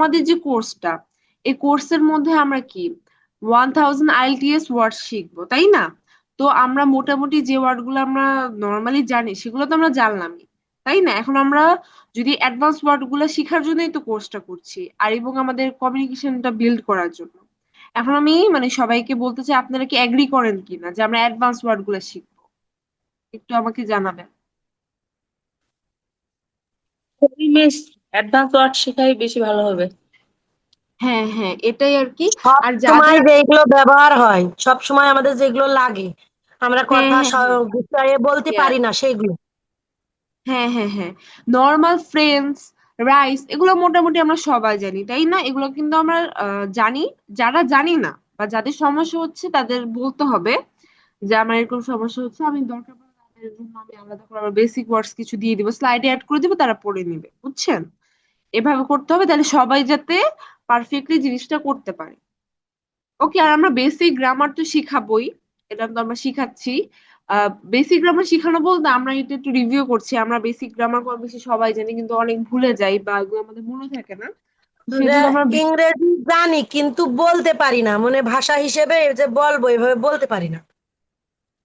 আমাদের যে কোর্সটা, এই কোর্সের মধ্যে আমরা কি 1000 IELTS ওয়ার্ড শিখবো, তাই না? তো আমরা মোটামুটি যে ওয়ার্ড গুলো আমরা নর্মালি জানি সেগুলো তো আমরা জানলামই, তাই না? এখন আমরা যদি অ্যাডভান্স ওয়ার্ড গুলো শেখার জন্যই তো কোর্সটা করছি, আর এবং আমাদের কমিউনিকেশনটা বিল্ড করার জন্য। এখন আমি মানে সবাইকে বলতে চাই, আপনারা কি এগ্রি করেন কিনা যে আমরা অ্যাডভান্স ওয়ার্ড গুলো শিখবো? একটু আমাকে জানাবেন। বেশ, অ্যাডভান্স ওয়ার্ড শেখাই বেশি ভালো হবে। হ্যাঁ হ্যাঁ, এটাই আর কি। সব আর সময় যাদের যেগুলো ব্যবহার হয়, সব সময় আমাদের যেগুলো লাগে, আমরা হ্যাঁ কথা হ্যাঁ হ্যাঁ, গুছিয়ে বলতে yes, পারি না সেগুলো। হ্যাঁ হ্যাঁ হ্যাঁ, নর্মাল ফ্রেন্ডস, রাইস, এগুলো মোটামুটি আমরা সবাই জানি, তাই না? এগুলো কিন্তু আমরা জানি। যারা জানি না বা যাদের সমস্যা হচ্ছে তাদের বলতে হবে যে আমার এরকম সমস্যা হচ্ছে, আমি দরকার পড়লে তাদের জন্য আমি আলাদা করে আবার বেসিক ওয়ার্ডস কিছু দিয়ে দিব, স্লাইডে অ্যাড করে দিব, তারা পড়ে নিবে, বুঝছেন? এভাবে করতে হবে, তাহলে সবাই যাতে পারফেক্টলি জিনিসটা করতে পারে। ওকে, আর আমরা বেসিক গ্রামার তো শিখাবোই, এটা তো আমরা শিখাচ্ছি। বেসিক গ্রামার শিখানো বলতে আমরা এটা একটু রিভিউ করছি। আমরা বেসিক গ্রামার কম বেশি সবাই জানি, কিন্তু অনেক ভুলে যাই বা এগুলো আমাদের মনে থাকে না। সেই যে জন্য আমরা ইংরেজি জানি কিন্তু বলতে পারি না, মানে ভাষা হিসেবে যে বলবো এভাবে বলতে পারি না।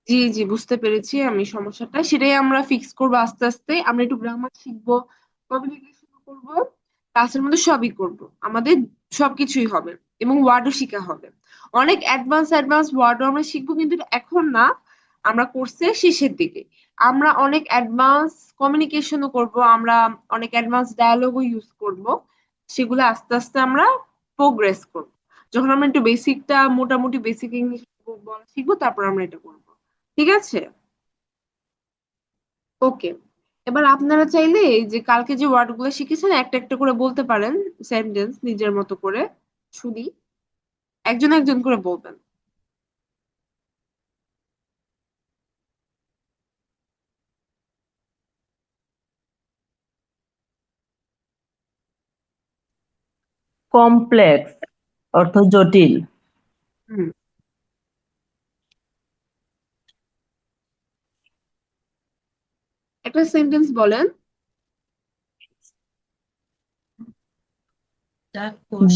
জি জি, বুঝতে পেরেছি আমি সমস্যাটা। সেটাই আমরা ফিক্স করবো আস্তে আস্তে। আমরা একটু গ্রামার শিখবো, কমিউনিকেশন করবো, ক্লাসের মধ্যে সবই করব, আমাদের সবকিছুই হবে, এবং ওয়ার্ডও শেখা হবে। অনেক অ্যাডভান্স অ্যাডভান্স ওয়ার্ডও আমরা শিখবো, কিন্তু এটা এখন না, আমরা কোর্সের শেষের দিকে। আমরা অনেক অ্যাডভান্স কমিউনিকেশনও করব, আমরা অনেক অ্যাডভান্স ডায়ালগও ইউজ করব। সেগুলো আস্তে আস্তে আমরা প্রোগ্রেস করব। যখন আমরা একটু বেসিকটা, মোটামুটি বেসিক ইংলিশ বলা শিখবো, তারপর আমরা এটা করবো। ঠিক আছে? ওকে। এবার আপনারা চাইলে এই যে কালকে যে ওয়ার্ড গুলো শিখেছেন একটা একটা করে বলতে পারেন, সেন্টেন্স নিজের মতো করে। শুনি, একজন একজন করে বলবেন। কমপ্লেক্স অর্থ জটিল। হুম, একটা সেন্টেন্স বলেন।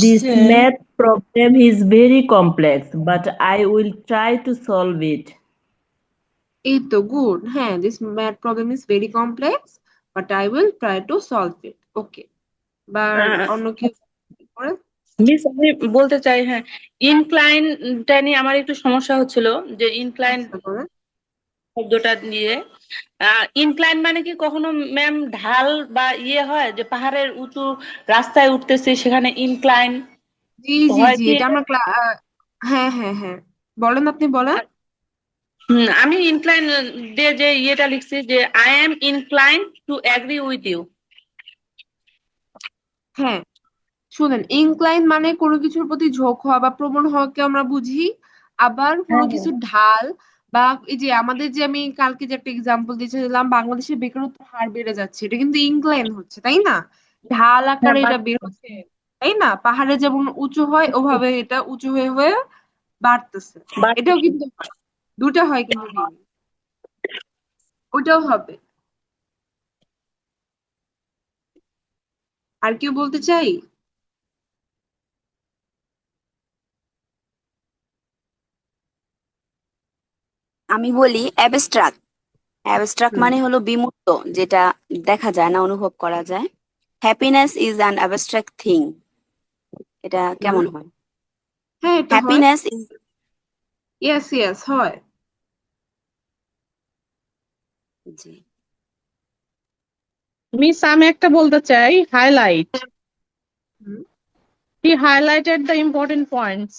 This math problem is very complex, but I will try to solve it. এই তো গুড, হ্যাঁ, this math problem is very complex but I will try to solve it. Okay, বা অন্য কেউ করে। মিস, আমি বলতে চাই, হ্যাঁ, ইনক্লাইনটা নিয়ে আমার একটু সমস্যা হচ্ছিল, যে ইনক্লাইন আচ্ছা, করে। শব্দটা নিয়ে। ইনক্লাইন মানে কি কখনো ম্যাম ঢাল বা ইয়ে হয়, যে পাহাড়ের উঁচু রাস্তায় উঠতেছে সেখানে ইনক্লাইন জি জি হয় জি, কি? এটা আমরা হ্যাঁ হ্যাঁ হ্যাঁ, বলেন, আপনি বলেন। আমি ইনক্লাইন দিয়ে যে ইয়েটা লিখছি, যে I am incline to agree with you. হ্যাঁ, শুনেন, ইনক্লাইন মানে কোনো কিছুর প্রতি ঝোঁক হওয়া বা প্রবণ হওয়াকে আমরা বুঝি। আবার কোনো হ্যাঁ, হ্যাঁ। কিছু ঢাল, বা এই যে আমাদের যে আমি কালকে যে একটা এক্সাম্পল দিয়েছিলাম, বাংলাদেশের বেকারত্বের হার বেড়ে যাচ্ছে, এটা কিন্তু ইনক্লাইন হচ্ছে, তাই না? ঢাল হ্যাঁ, আকারে এটা বের হচ্ছে, তাই না? পাহাড়ে যেমন উঁচু হয় ওভাবে এটা উঁচু হয়ে হয়ে বাড়তেছে। এটাও কিন্তু হয়, দুটা হয় কিন্তু দিন, ওটাও হবে। আর কেউ বলতে চাই? আমি বলি অ্যাবস্ট্রাক্ট। অ্যাবস্ট্রাক্ট হুম, মানে হলো বিমূর্ত, যেটা দেখা যায় না, অনুভব করা যায়। Happiness is an abstract thing. এটা হুম, কেমন হয়? হ্যাঁ, এটা হয়। হ্যাপিনেস ইজ, ইয়েস ইয়েস, হয়। জি। মিস, আমি একটা বলতে চাই, highlight. He highlighted the important points.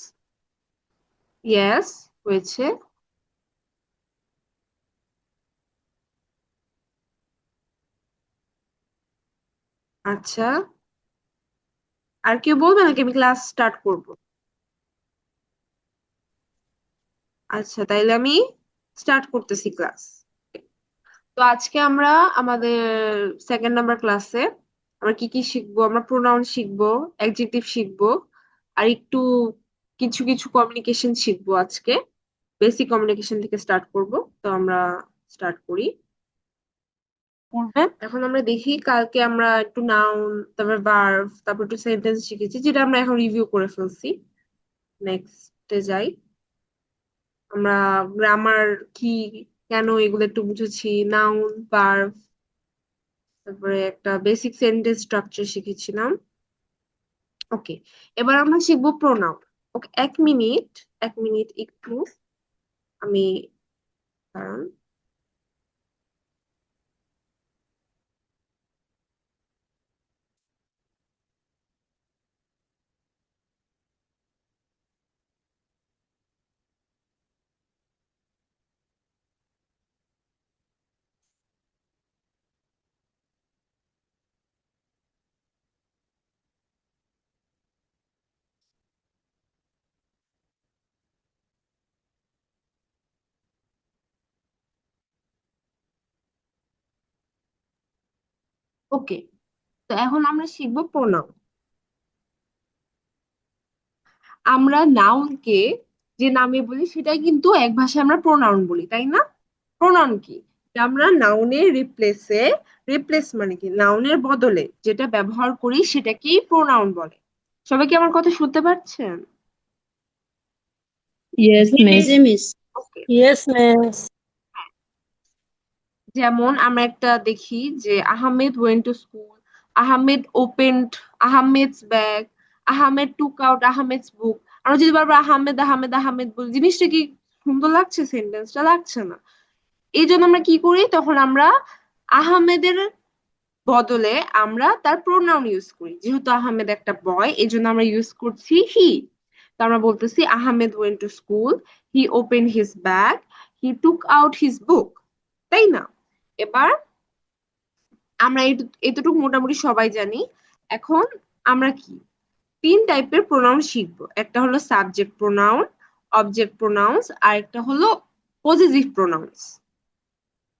Yes, হয়েছে। আচ্ছা, আর কেউ বলবে নাকি আমি ক্লাস স্টার্ট করব? আচ্ছা, তাইলে আমি স্টার্ট করতেছি ক্লাস। তো আজকে আমরা আমাদের সেকেন্ড নাম্বার ক্লাসে আমরা কি কি শিখবো, আমরা প্রোনাউন শিখবো, অ্যাডজেক্টিভ শিখবো, আর একটু কিছু কিছু কমিউনিকেশন শিখবো আজকে। বেসিক কমিউনিকেশন থেকে স্টার্ট করব। তো আমরা স্টার্ট করি। করবেন। এখন আমরা দেখি, কালকে আমরা একটু নাউন, তারপর ভার্ব, তারপর একটু সেন্টেন্স শিখেছি, যেটা আমরা এখন রিভিউ করে ফেলছি। নেক্সটে যাই। আমরা গ্রামার কি, কেন, এগুলো একটু বুঝেছি। নাউন, ভার্ব, তারপরে একটা বেসিক সেন্টেন্স স্ট্রাকচার শিখেছিলাম। ওকে, এবার আমরা শিখবো প্রোনাউন। ওকে, 1 মিনিট, 1 মিনিট একটু আমি, কারণ ওকে, তো এখন আমরা শিখবো প্রোনাউন। আমরা নাউনকে যে নামে বলি সেটাই কিন্তু এক ভাষায় আমরা প্রোনাউন বলি, তাই না? প্রোনাউন কি? যে আমরা নাউনের রিপ্লেস মানে কি, নাউনের বদলে যেটা ব্যবহার করি সেটাকেই প্রোনাউন বলে। সবাই কি আমার কথা শুনতে পাচ্ছেন? Yes, miss. Okay, yes miss. যেমন আমরা একটা দেখি যে Ahmed went to school, Ahmed opened Ahmed's bag, Ahmed took out Ahmed's book. আমরা যদি বারবার আহমেদ আহমেদ আহমেদ বলি, জিনিসটা কি সুন্দর লাগছে? সেন্টেন্সটা লাগছে না। এই জন্য আমরা কি করি, তখন আমরা আহমেদের বদলে আমরা তার প্রোনাউন ইউজ করি। যেহেতু আহমেদ একটা বয়, এই জন্য আমরা ইউজ করছি হি। তো আমরা বলতেছি Ahmed went to school, he open his bag, he took out his book, তাই না? এবার আমরা এতটুকু মোটামুটি সবাই জানি। এখন আমরা কি 3 টাইপের প্রোনাউন শিখবো। একটা হলো সাবজেক্ট প্রোনাউন, অবজেক্ট প্রোনাউন্স, আর একটা হলো positive pronounce.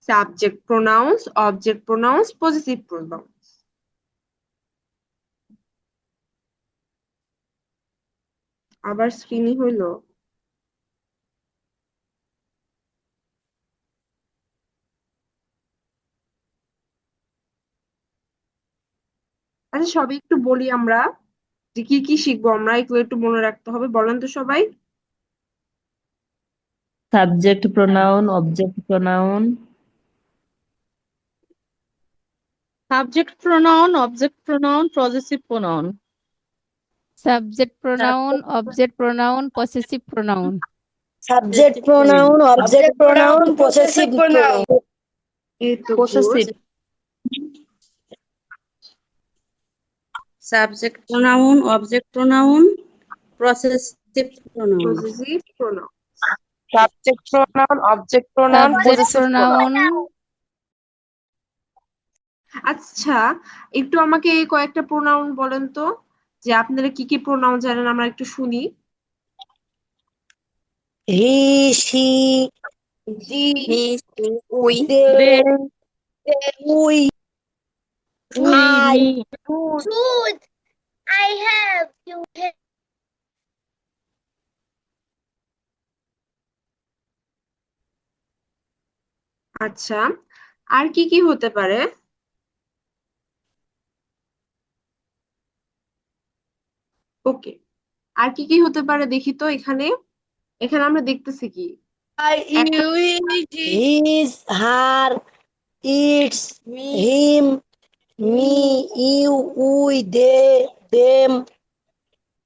Subject pronouns, object pronouns, positive pronounce. আবার স্ক্রিনই হইলো। আচ্ছা, সবাই একটু বলি আমরা যে কি কি শিখবো আমরা, এগুলো একটু মনে রাখতে হবে। বলেন তো সবাই। Subject pronoun, object pronoun. Subject pronoun, object pronoun, possessive pronoun. Subject pronoun, object pronoun, possessive pronoun. Subject pronoun, object pronoun, possessive pronoun. এই তো Possessive. Subject pronoun, object pronoun, possessive pronoun. Positive pronoun. Subject pronoun, object pronoun, Subject possessive pronoun. pronoun, আচ্ছা, একটু আমাকে কয়েকটা pronoun বলেন তো, যে আপনারা কি কি প্রোনাউন জানেন, আমরা একটু শুনি। হি, সি, জি, he, we, they, They, we, we, I, me. আচ্ছা, আর কি কি হতে পারে? ওকে, আর কি কি হতে পারে দেখি তো। এখানে এখানে আমরা দেখতেছি কি একটা his, her, its, him, me, you, we, they, them.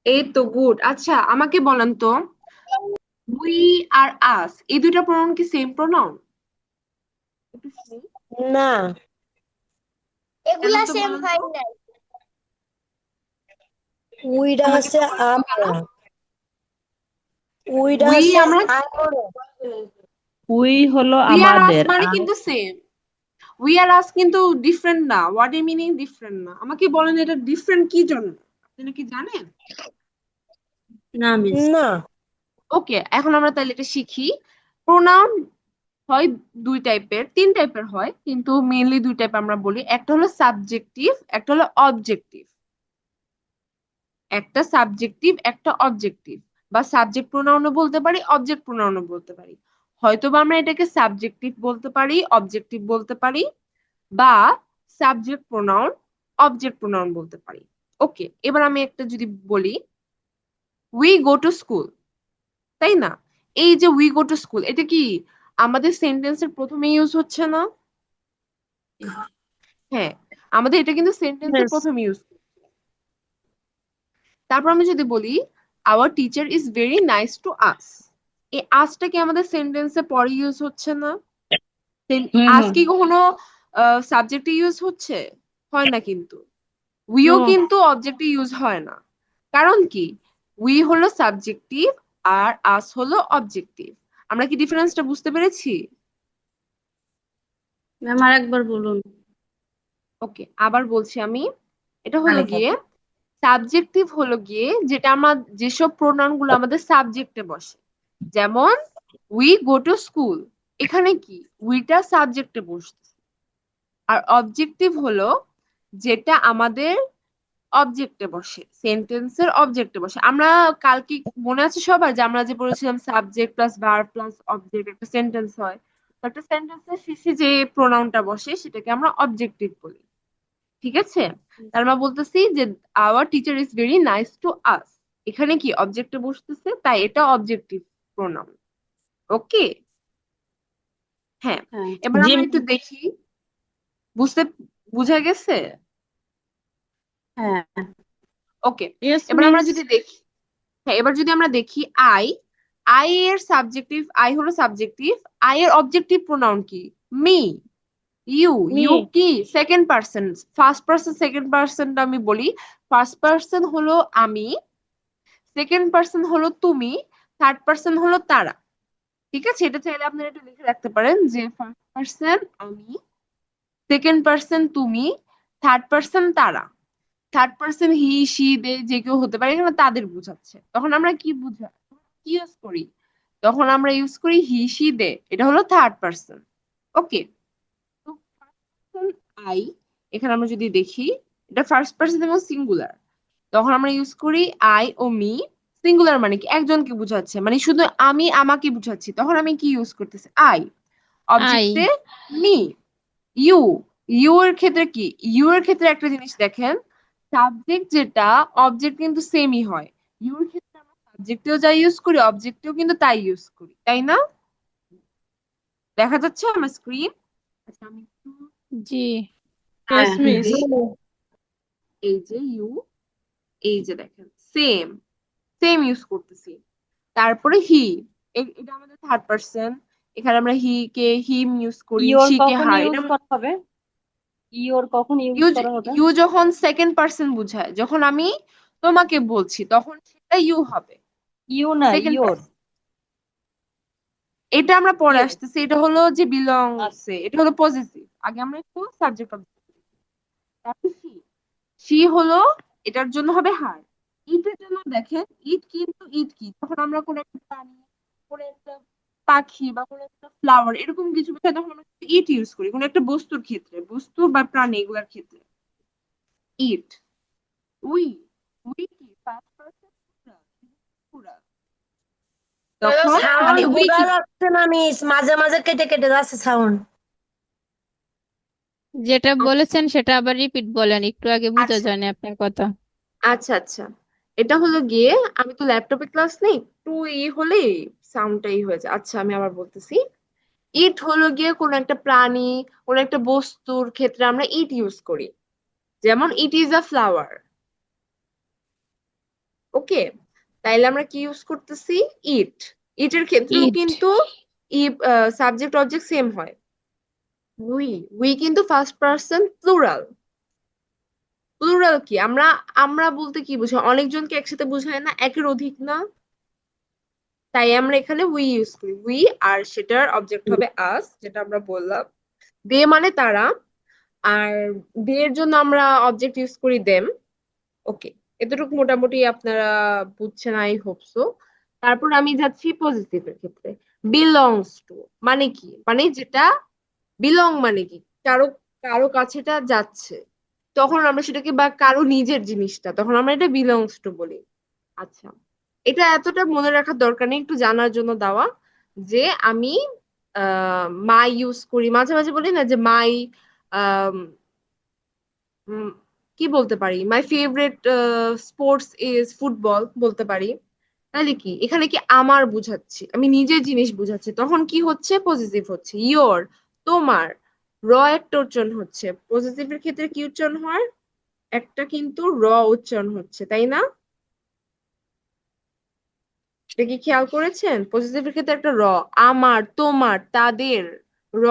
এই তো গুড। আচ্ছা, আমাকে বলেন তো, উই আর আস, এই দুইটা প্রোনাউন কি সেম প্রোনাউন? একটু শুনি। না, কেন তো বলেন তো? উইটা আমাকে হচ্ছে বলেন তো কেন? আমরা, উইটা উই হচ্ছে আমরা, আমরা। উই হলো উই আর আস আমাদের, মানে কিন্তু সেম। উই আর আস কিন্তু ডিফারেন্ট না, ওয়ার্ডের মিনিং ডিফারেন্ট না। আমাকে বলেন এটা ডিফারেন্ট কি জন্য, আপনি কি জানেন? না মিস। না, ওকে, এখন আমরা তাহলে এটা শিখি। প্রোনাউন হয় 2 টাইপের, 3 টাইপের হয়, কিন্তু মেইনলি 2 টাইপ আমরা বলি। একটা হলো সাবজেক্টিভ, একটা হলো অবজেক্টিভ। একটা সাবজেক্টিভ, একটা অবজেক্টিভ, বা সাবজেক্ট প্রোনাউনও বলতে পারি, অবজেক্ট প্রোনাউনও বলতে পারি। হয়তোবা আমরা এটাকে সাবজেক্টিভ বলতে পারি, অবজেক্টিভ বলতে পারি, বা সাবজেক্ট প্রোনাউন অবজেক্ট প্রোনাউন বলতে পারি। ওকে, এবার আমি একটা যদি বলি উই গো টু স্কুল, তাই না? এই যে উই গো টু স্কুল, এটা কি আমাদের সেন্টেন্সের প্রথমে ইউজ হচ্ছে না? হ্যাঁ, আমাদের এটা কিন্তু সেন্টেন্সের Yes. প্রথমে ইউজ। তারপর আমি যদি বলি our teacher is very nice to us, এই আসটা কি আমাদের সেন্টেন্সে পরে ইউজ হচ্ছে না? আজ কি কখনো সাবজেক্টে ইউজ হচ্ছে? হয় না কিন্তু। উইও No. কিন্তু অবজেক্টে ইউজ হয় না। কারণ কি, উই হলো সাবজেক্টিভ আর আস হলো অবজেক্টিভ। আমরা কি ডিফারেন্সটা বুঝতে পেরেছি? ম্যাম আর একবার বলুন। ওকে, আবার বলছি আমি, এটা হলো গিয়ে সাবজেক্টিভ হলো গিয়ে যেটা আমরা যেসব প্রোনাউন গুলো আমাদের সাবজেক্টে বসে, যেমন উই গো টু স্কুল, এখানে কি উইটা সাবজেক্টে বসছে। আর অবজেক্টিভ হলো যেটা আমাদের অবজেক্টে বসে, সেন্টেন্সের অবজেক্টে বসে। আমরা কালকে মনে আছে সবার যে আমরা যে পড়েছিলাম subject plus verb plus object একটা সেন্টেন্স হয়। তো একটা সেন্টেন্সের শেষে যে প্রোনাউনটা বসে সেটাকে আমরা অবজেক্টিভ বলি। ঠিক আছে, তার মানে বলতেছি যে our teacher is very nice to us, এখানে কি অবজেক্টে বসতেছে, তাই এটা অবজেক্টিভ প্রোনাউন। ওকে, হ্যাঁ। হ্যাঁ। এবার জি আমরা একটু দেখি, বুঝতে বুঝা গেছে? হ্যাঁ। ওকে, Yes, এবার আমরা miss. যদি দেখি, হ্যাঁ এবার যদি আমরা দেখি আই, আই এর সাবজেক্টিভ, আই হলো সাবজেক্টিভ, আই এর অবজেক্টিভ প্রোনাউন কি? মি। You, Me. ইউ কি second person, first person second পারসনটা আমি বলি। ফার্স্ট পারসন হলো আমি, সেকেন্ড পারসন হলো তুমি, থার্ড পারসন হলো তারা। ঠিক আছে, এটা চাইলে আপনারা একটু লিখে রাখতে পারেন যে ফার্স্ট পারসন আমি, সেকেন্ড পারসন তুমি, থার্ড পারসন তারা। থার্ড পারসন হি সি দে যে কেউ হতে পারে, এখানে তাদের বোঝাচ্ছে। তখন আমরা কি কি ইউজ করি? তখন আমরা ইউজ করি হি সি দে, এটা হলো থার্ড পারসন। ওকে, তো আই, এখানে আমরা যদি দেখি এটা ফার্স্ট পারসন এবং সিঙ্গুলার, তখন আমরা ইউজ করি আই ও মি। সিঙ্গুলার মানে কি একজনকে বোঝাচ্ছে, মানে শুধু আমি আমাকে বুঝাচ্ছি, তখন আমি কি ইউজ করতেছি? আই। আই অবজেক্টে মি। ইউ, ইউ এর ক্ষেত্রে কি, ইউ এর ক্ষেত্রে একটা জিনিস দেখেন, সাবজেক্ট যেটা অবজেক্ট কিন্তু সেমই হয়। ইউ এর ক্ষেত্রে আমরা সাবজেক্টেও যা ইউজ করি অবজেক্টেও কিন্তু তাই ইউজ করি, তাই না? দেখা যাচ্ছে আমার স্ক্রিন? আচ্ছা আমি একটু জি Yes, হ্যাঁ। miss. এই যে ইউ, এই যে দেখেন সেম সেম ইউজ করতেছি। তারপরে হি, এটা আমাদের থার্ড পারসন, এখানে আমরা হি কে হিম ইউজ করি, ইওর শি কে কখন হার। ইউজ এটা করা হবে? ইওর কখন ইউজ ইউ, করা হবে? ইউ যখন সেকেন্ড পারসন বুঝায়, যখন আমি তোমাকে বলছি তখন সেটা ইউ হবে, ইউ না, সেকেন্ড ইওর। পারসন। এটা আমরা পরে ইওর। আসতেছি, এটা হলো যে বিলংস আচ্ছা। এ, এটা হলো পজিটিভ। আগে আমরা একটু সাবজেক্ট অবজেক্ট। তারপর সি, সি হলো এটার জন্য হবে হার। ইটের জন্য দেখেন, ইট কিন্তু ইট কি, যখন আমরা কোনো একটা প্রাণী, কোনো একটা পাখি বা কোনো একটা ফ্লাওয়ার এরকম কিছু বোঝায় তখন আমরা ইট ইউজ করি, কোনো একটা বস্তুর ক্ষেত্রে, বস্তু বা প্রাণী এগুলোর ক্ষেত্রে ইট। উই, উই কি ফার্স্ট পারসন প্লুরাল, তখন সাউন্ড মানে উই বোঝা কি, যাচ্ছে না মিস, মাঝে মাঝে কেটে কেটে যাচ্ছে সাউন্ড। যেটা বলেছেন সেটা আবার রিপিট বলেন, একটু আগে বোঝা আচ্ছা যায়নি আপনার কথা। আচ্ছা আচ্ছা, এটা হলো গিয়ে আমি তো ল্যাপটপে ক্লাস নেই, একটু হলে সাউন্ডটাই হয়ে যায়। আচ্ছা আমি আবার বলতেছি, ইট হলো গিয়ে কোন একটা প্রাণী, কোন একটা বস্তুর ক্ষেত্রে আমরা ইট ইউজ করি, যেমন ইট ইজ আ ফ্লাওয়ার। ওকে, তাইলে আমরা কি ইউজ করতেছি? ইট। ইটের ক্ষেত্রেও ইট কিন্তু সাবজেক্ট অবজেক্ট সেম হয়। উই, উই কিন্তু ফার্স্ট পারসন প্লুরাল। প্লুরাল কি, আমরা আমরা বলতে কি বুঝায়, অনেকজনকে একসাথে বুঝায় না, একের অধিক না, তাই আমরা এখানে উই ইউজ করি উই। আর সেটার অবজেক্ট হবে আস, যেটা আমরা বললাম। দে মানে তারা, আর দে এর জন্য আমরা অবজেক্ট ইউজ করি দেম। ওকে, এতটুকু মোটামুটি আপনারা বুঝছেন, আই হোপ সো। তারপর আমি যাচ্ছি পজিটিভের ক্ষেত্রে। বিলংস টু মানে কি, মানে যেটা বিলং মানে কি কারো, কারো কাছেটা যাচ্ছে, তখন আমরা সেটাকে, বা কারো নিজের জিনিসটা, তখন আমরা এটা বিলংস টু বলি। আচ্ছা, এটা এতটা মনে রাখার দরকার নেই, একটু জানার জন্য দেওয়া যে আমি মাই ইউজ করি, মাঝে মাঝে বলি না যে মাই আম, উম, কি বলতে পারি, my favourite sports is football বলতে পারি। তাহলে কি এখানে কি আমার বুঝাচ্ছি, আমি নিজের জিনিস বুঝাচ্ছি, তখন কি হচ্ছে, পজিটিভ হচ্ছে। ইয়োর, তোমার, র একটা উচ্চারণ হচ্ছে। পজিটিভের ক্ষেত্রে কি উচ্চারণ হয়, একটা কিন্তু র উচ্চারণ হচ্ছে, তাই না? এটা কি খেয়াল করেছেন? পজিটিভের ক্ষেত্রে একটা র। আমার, তোমার, তাদের, র।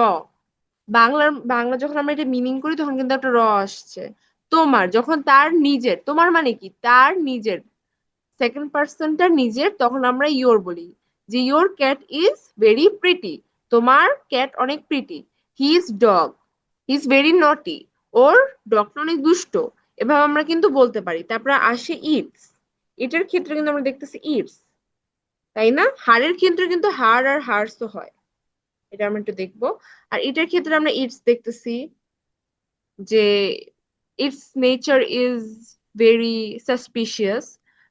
বাংলা যখন আমরা এটা মিনিং করি তখন কিন্তু একটা র আসছে। তোমার যখন তার নিজের, তোমার মানে কি তার নিজের, সেকেন্ড পার্সনটা নিজের, তখন আমরা ইয়োর বলি, যে your cat is very pretty, তোমার ক্যাট অনেক pretty. His dog is very নটি, ওর ডগটা অনেক দুষ্ট। এভাবে আমরা কিন্তু বলতে পারি। তারপরে আসে ইটস, এটার ক্ষেত্রে কিন্তু আমরা দেখতেছি ইটস, তাই না? হাড়ের ক্ষেত্রে কিন্তু হাড় আর হার্স তো হয়, এটা আমরা একটু দেখবো। আর এটার ক্ষেত্রে আমরা ইটস দেখতেছি যে it's nature is very suspicious,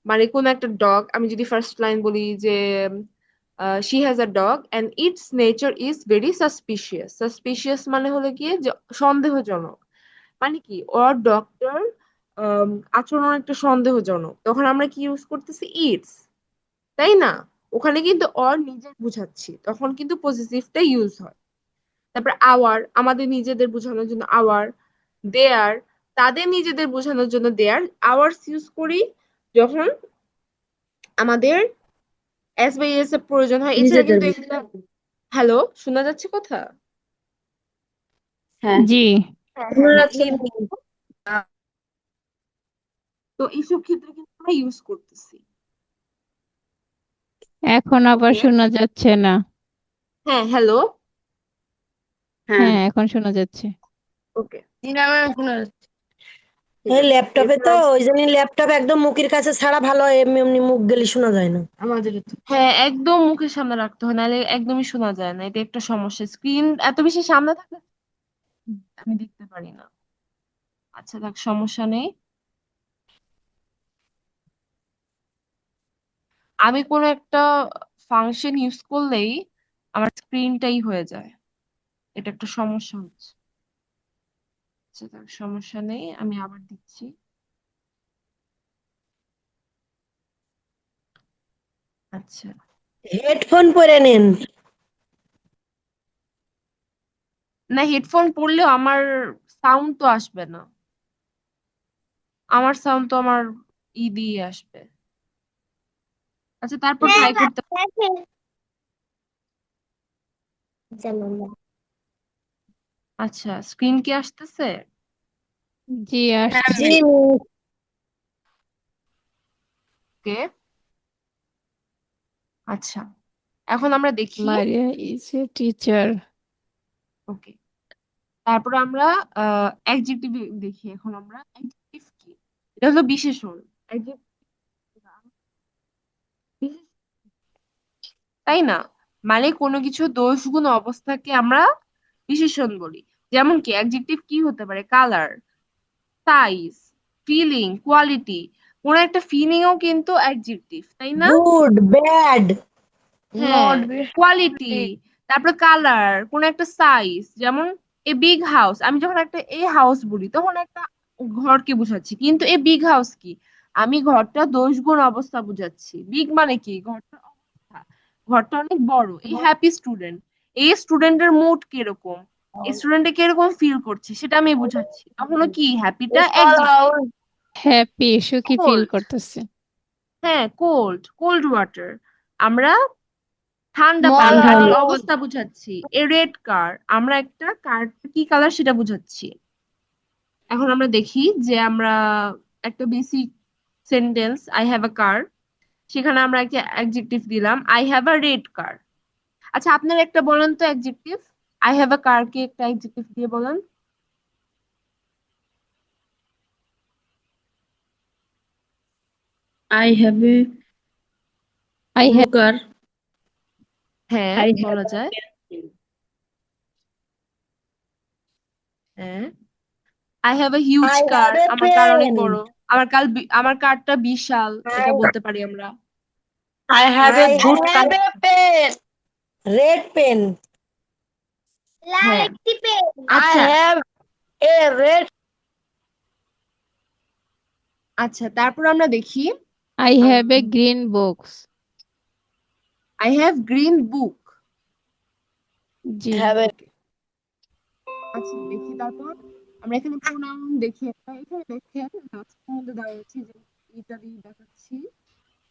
মানে কোন একটা ডগ, আমি যদি ফার্স্ট লাইন বলি যে she has a dog and it's nature is very suspicious. Suspicious মানে হলো গিয়ে যে সন্দেহজনক, মানে কি ওর ডগটার আচরণ একটা সন্দেহজনক, তখন আমরা কি ইউজ করতেছি, ইটস, তাই না? ওখানে কিন্তু অর নিজের বুঝাচ্ছি, তখন কিন্তু পজিটিভটা ইউজ হয়। তারপর আওয়ার, আমাদের নিজেদের বোঝানোর জন্য আওয়ার। দেয়ার, তাদের নিজেদের বোঝানোর জন্য দেয়ার। আওয়ার্স ইউজ করি যখন আমাদের এস বাই এস এর প্রয়োজন হয়। এছাড়া নিজেদের কিন্তু এগুলা, হ্যালো, শোনা যাচ্ছে কথা? হ্যাঁ জি, হ্যাঁ হ্যাঁ শোনা হ্যাঁ, যাচ্ছে না। তো এইসব ক্ষেত্রে কিন্তু আমরা ইউজ করতেছি। এখন আবার ওকে, শোনা যাচ্ছে না। হ্যাঁ হ্যালো, হ্যাঁ হ্যাঁ, এখন শোনা যাচ্ছে। ওকে, ঠিক এই আছে। ল্যাপটপে এরপর তো ওই জন্য ল্যাপটপ একদম মুখের কাছে ছাড়া ভালো, এমনি এমনি মুখ গেলে শোনা যায় না। হ্যাঁ, একদম মুখের সামনে রাখতে হয়, নাহলে একদমই শোনা যায় না, এটা একটা সমস্যা। স্ক্রিন এত বেশি সামনে থাকলে আমি দেখতে পারি না। আচ্ছা থাক, সমস্যা নেই। আমি কোনো একটা ফাংশন ইউজ করলেই আমার স্ক্রিনটাই হয়ে যায়, এটা একটা সমস্যা হচ্ছে। আচ্ছা থাক, সমস্যা নেই, আমি আবার দিচ্ছি। আচ্ছা, হেডফোন পরে নেন। না হেডফোন পরলেও আমার সাউন্ড তো আসবে না, আমার সাউন্ড তো আমার দিয়ে আসবে। আচ্ছা তারপর ট্রাই করতে। আচ্ছা, স্ক্রিন কি আসতেছে? জি, আসছে। জি ওকে, আচ্ছা এখন আমরা দেখি। মারিয়া ইজ এ টিচার। ওকে, তারপর আমরা অ্যাডজেক্টিভ দেখি। এখন আমরা অ্যাডজেক্টিভ কি, এটা হলো বিশেষণ। Adjective, তাই না? মানে কোনো কিছু দোষ গুণ অবস্থাকে আমরা বিশেষণ বলি। যেমন কি অ্যাডজেক্টিভ কি হতে পারে, কালার, সাইজ, ফিলিং, কোয়ালিটি। কোন একটা ফিলিংও কিন্তু অ্যাডজেক্টিভ, তাই না? Good bad. হ্যাঁ, কোয়ালিটি, তারপর কালার, কোন একটা সাইজ, যেমন এ বিগ হাউস, আমি যখন একটা এ হাউস বলি তখন একটা ঘরকে বোঝাচ্ছি, কিন্তু এ বিগ হাউস কি, আমি ঘরটা দোষ গুণ অবস্থা বুঝাচ্ছি। বিগ মানে কি, ঘরটা অবস্থা, ঘরটা অনেক বড়। এই হ্যাপি স্টুডেন্ট, এই স্টুডেন্টের মুড কিরকম, এই স্টুডেন্টে কিরকম ফিল করছে সেটা আমি বুঝাচ্ছি, তখনও কি হ্যাপিটা অ্যাডজেক্টিভ। হ্যাপি, সুখী ফিল কোল্ড, করতেছে। হ্যাঁ কোল্ড, কোল্ড ওয়াটার, আমরা ঠান্ডা পানি, ঠান্ডা পানির অবস্থা বুঝাচ্ছি। এ রেড কার, আমরা একটা কার কি কালার সেটা বুঝাচ্ছি। এখন আমরা দেখি যে আমরা একটা basic sentence, I have a car, সেখানে আমরা একটা অ্যাডজেক্টিভ দিলাম, I have a red car. আচ্ছা আপনার একটা বলেন তো adjective, I have a car কে একটা অ্যাডজেক্টিভ দিয়ে বলেন। I have a I have cooker. হ্যাঁ আই হ্যাভ বলা যায়। হ্যাঁ, I have a huge I car, have a আমার কার অনেক পেন। বড়, আমার কারটা বিশাল, এটা বলতে পারি আমরা। I have a I good have a pen. Red pen. হ্যাঁ, আই আচ্ছা হ্যাভ এ রেড আচ্ছা, তারপর আমরা দেখি I have a green box. I have green book. জি। হ্যাভ ওকে, আচ্ছা দেখি তারপর আমরা এখানে প্রোনাউন দেখি একটা। এখানে দেখেন লাস্টের মধ্যে দেওয়া হচ্ছে যে এটা দিয়ে দেখাচ্ছি,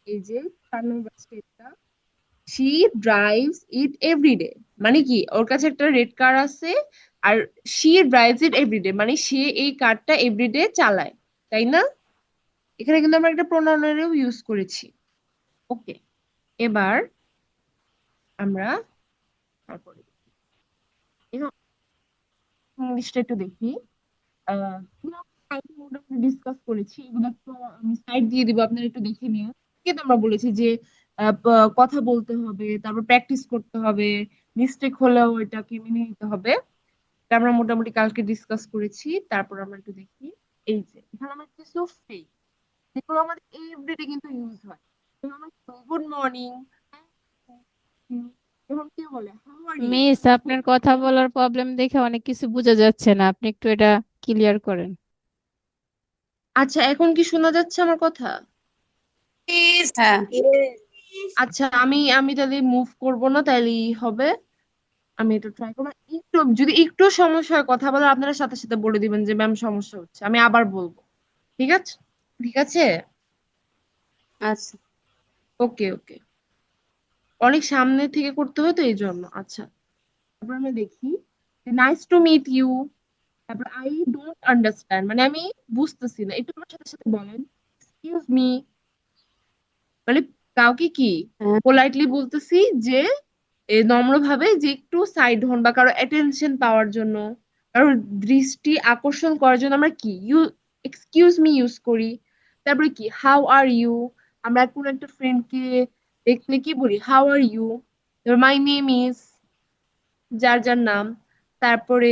এই যে 4 নম্বর স্টেপটা, শি ড্রাইভস ইট এভরিডে। মানে কি, ওর কাছে একটা রেড কার আছে, আর শি ড্রাইভস ইট এভরিডে মানে সে এই কারটা এভরিডে চালায়, তাই না? এখানে কিন্তু আমরা একটা প্রোনাউনেরও ইউজ করেছি। ওকে, এবার আমরা তারপরে ইংলিশটা একটু দেখি। মোটামুটি ডিসকাস করেছি, এগুলো তো আমি সাইড দিয়ে দিব, আপনারা একটু দেখে নিও। কিন্তু আমরা বলেছি যে কথা বলতে হবে, তারপর প্র্যাকটিস করতে হবে, মিস্টেক হলেও এটাকে মেনে নিতে হবে। এটা আমরা মোটামুটি কালকে ডিসকাস করেছি। তারপর আমরা একটু দেখি, এই যে এখানে আমরা কিছু ফ্রেজ যেগুলো আমাদের এভরিডে কিন্তু ইউজ হয়। গুড মর্নিং, এবং কি বলে হাউ আর ইউ। মিস, আপনার কথা বলার প্রবলেম দেখে অনেক কিছু বোঝা যাচ্ছে না, আপনি একটু এটা ক্লিয়ার করেন। আচ্ছা, এখন কি শোনা যাচ্ছে আমার কথা? হ্যাঁ আচ্ছা, আমি আমি তাহলে মুভ করব না, তাইলেই হবে। আমি এটা ট্রাই করবো। একটু যদি একটু সমস্যা হয় কথা বলার, আপনারা সাথে সাথে বলে দিবেন যে ম্যাম সমস্যা হচ্ছে, আমি আবার বলবো। ঠিক আছে, ঠিক আছে। আচ্ছা ওকে ওকে, অনেক সামনে থেকে করতে হয় তো এই জন্য। আচ্ছা, তারপর আমরা দেখি নাইস টু মিট ইউ। তারপর আই ডোন্ট আন্ডারস্ট্যান্ড মানে আমি বুঝতেছি না, একটু আমার সাথে সাথে বলেন। এক্সকিউজ মি মানে কাউকে কি হ্যাঁ পোলাইটলি বলতেছি যে নম্রভাবে যে একটু সাইড হন, বা কারো অ্যাটেনশন পাওয়ার জন্য, কারো দৃষ্টি আকর্ষণ করার জন্য আমরা কি এক্সকিউজ মি ইউজ করি। তারপরে কি হাউ আর ইউ, আমরা কোনো একটা ফ্রেন্ডকে দেখলে কি বলি how are you. My name is, যার যার নাম। তারপরে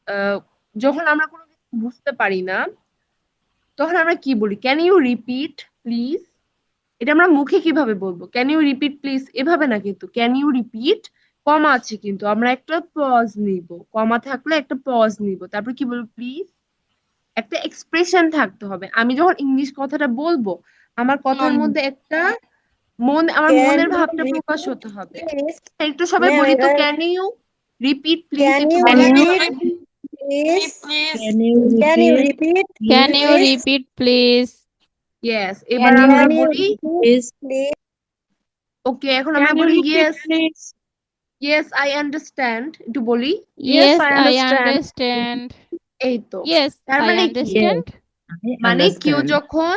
আহ, যখন আমরা কোনো কিছু বুঝতে পারি না, তখন আমরা কি বলি ক্যান ইউ রিপিট প্লিজ। এটা আমরা মুখে কিভাবে বলবো, ক্যান ইউ রিপিট প্লিজ এভাবে না, কিন্তু ক্যান ইউ রিপিট, কমা আছে কিন্তু আমরা একটা পজ নিব, কমা থাকলে একটা পজ নিব, তারপর কি বলবো প্লিজ। একটা এক্সপ্রেশন থাকতে হবে, আমি যখন ইংলিশ কথাটা বলবো আমার কথার মধ্যে একটা আমার ক্যান মনের ইউ ভাবটা প্রকাশ রিপিট হতে হবে। প্লিজ একটু সবাই ম্যাম বলি তো, এখানে can you repeat please, can একটু ইউ বলেন তো রিপিট সবাই। Please Can you can you repeat, repeat can you please? Please repeat please? Yes, এবার ক্যান ইউ আমরা ক্যান ইউ বলি রিপিট Please, প্লিজ ওকে, এখন আমরা can you বলি repeat, yes, please? Yes I understand, একটু বলি yes yes I I understand. Understand. এই তো, ইয়েস তার আই মানে কি, Yes, আন্ডারস্ট্যান্ড। I মানে understand. কেউ যখন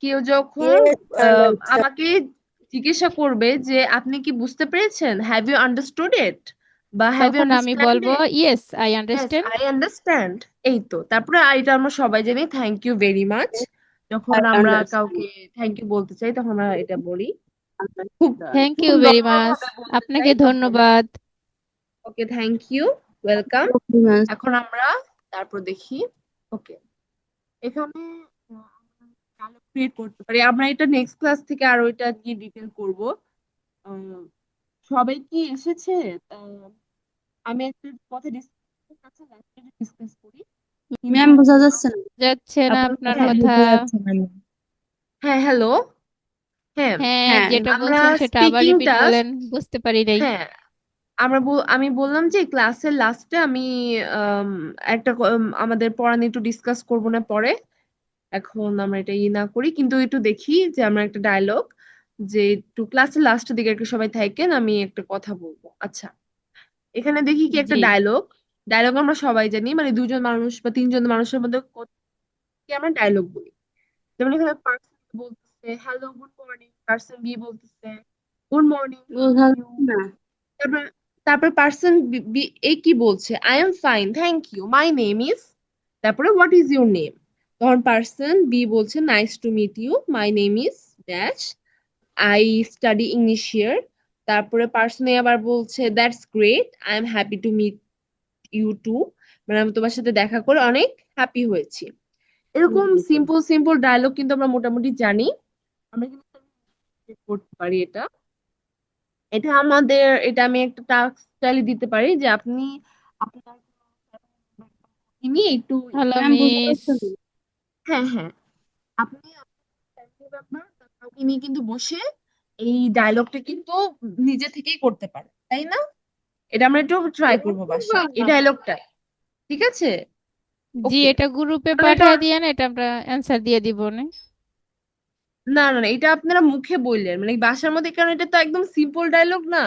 ইয়েস আন্ডারস্ট্যান্ড আমাকে জিজ্ঞাসা করবে যে আপনি কি বুঝতে পেরেছেন, হ্যাভ ইউ আন্ডারস্টুড ইট, বা হ্যাভ ইউ তখন আমি আন্ডারস্ট্যান্ড বলবো it. Yes I yes understand. I understand. এই তো, তারপরে এটা আমরা সবাই জানি থ্যাংক ইউ ভেরি মাচ। যখন আই আমরা আন্ডারস্ট্যান্ড কাউকে থ্যাংক ইউ বলতে চাই তখন আমরা এটা বলি, খুব থ্যাংক ইউ ভেরি মাচ, নম্রভাবে বলতে চাই আপনাকে তখন। ধন্যবাদ। Okay, thank you, welcome. এখন আমরা তারপর দেখি, ওকে, এখানে ক্রিয়েট করতে পারি আমরা। এটা নেক্সট ক্লাস থেকে আরো এটা নিয়ে ডিটেল করব। আহ, সবাই কি এসেছে? আহ, আমি একটা কথা ডিসকাস করি, কিন্তু ম্যাম বোঝা যাচ্ছে না যাচ্ছে না আপনার আপনার কথা হ্যাঁ কথা। বোঝা যাচ্ছে না। হ্যাঁ হ্যালো, হ্যাঁ হ্যাঁ, হ্যাঁ যেটা আমরা বলছেন সেটা আবার রিপিট স্পিকিংটা, বলেন, বুঝতে পারি নাই। হ্যাঁ আমি বললাম যে ক্লাসের লাস্টে আমি আম, আমাদের পড়া নিয়ে একটু ডিসকাস করবো না পরে। এখন আমরা এটা না করি, কিন্তু একটু দেখি যে আমরা একটা ডায়লগ, যে একটু ক্লাসের লাস্টের দিকে একটু সবাই থাকেন, আমি একটা কথা বলবো। আচ্ছা, এখানে দেখি কি একটা জি। ডায়লগ। ডায়লগ আমরা সবাই জানি, মানে দুজন মানুষ বা তিনজন মানুষের মধ্যে কি আমরা ডায়লগ বলি। যেমন এখানে পার্সন বলতেছে hello good morning, person B বলতেছে গুড মর্নিং বোঝা ইউ। যাচ্ছে না তারপর তারপর পার্সন বি এ কি বলছে, I am fine thank you, my name is, তারপরে হোয়াট ইজ ইউর নেম। তখন পার্সন বি বলছে nice to meet you, my name is dash, I study English here. তারপরে পার্সন এ আবার বলছে that's great, I am happy to meet you too, মানে আমি তোমার সাথে দেখা করে অনেক হ্যাপি হয়েছি। এরকম সিম্পল সিম্পল ডায়লগ কিন্তু আমরা মোটামুটি জানি। আমরা কিন্তু করতে পারি এটা। এটা আমি একটা টাস্ক চালিয়ে দিতে পারি যে আপনি আপনার ইনি একটু হ্যালো ম্যাম বুঝতে মিস। পারছি না। হ্যাঁ হ্যাঁ, আপনি family ব্যাপার, তারপর ইনি কিন্তু বসে এই ডায়লগটা কিন্তু নিজে থেকেই করতে পারে, তাই না? এটা আমরা একটু ট্রাই করবো বাসায় এই ডায়লগটা, ঠিক আছে? জি, ওকে, এটা গ্রুপে তাহলে এটা পাঠিয়ে দিয়েন, এটা আমরা অ্যান্সার দিয়ে দিব না। না না না, এটা আপনারা মুখে বললেন মানে বাসার মধ্যে, কারণ এটা তো একদম সিম্পল ডায়লগ না,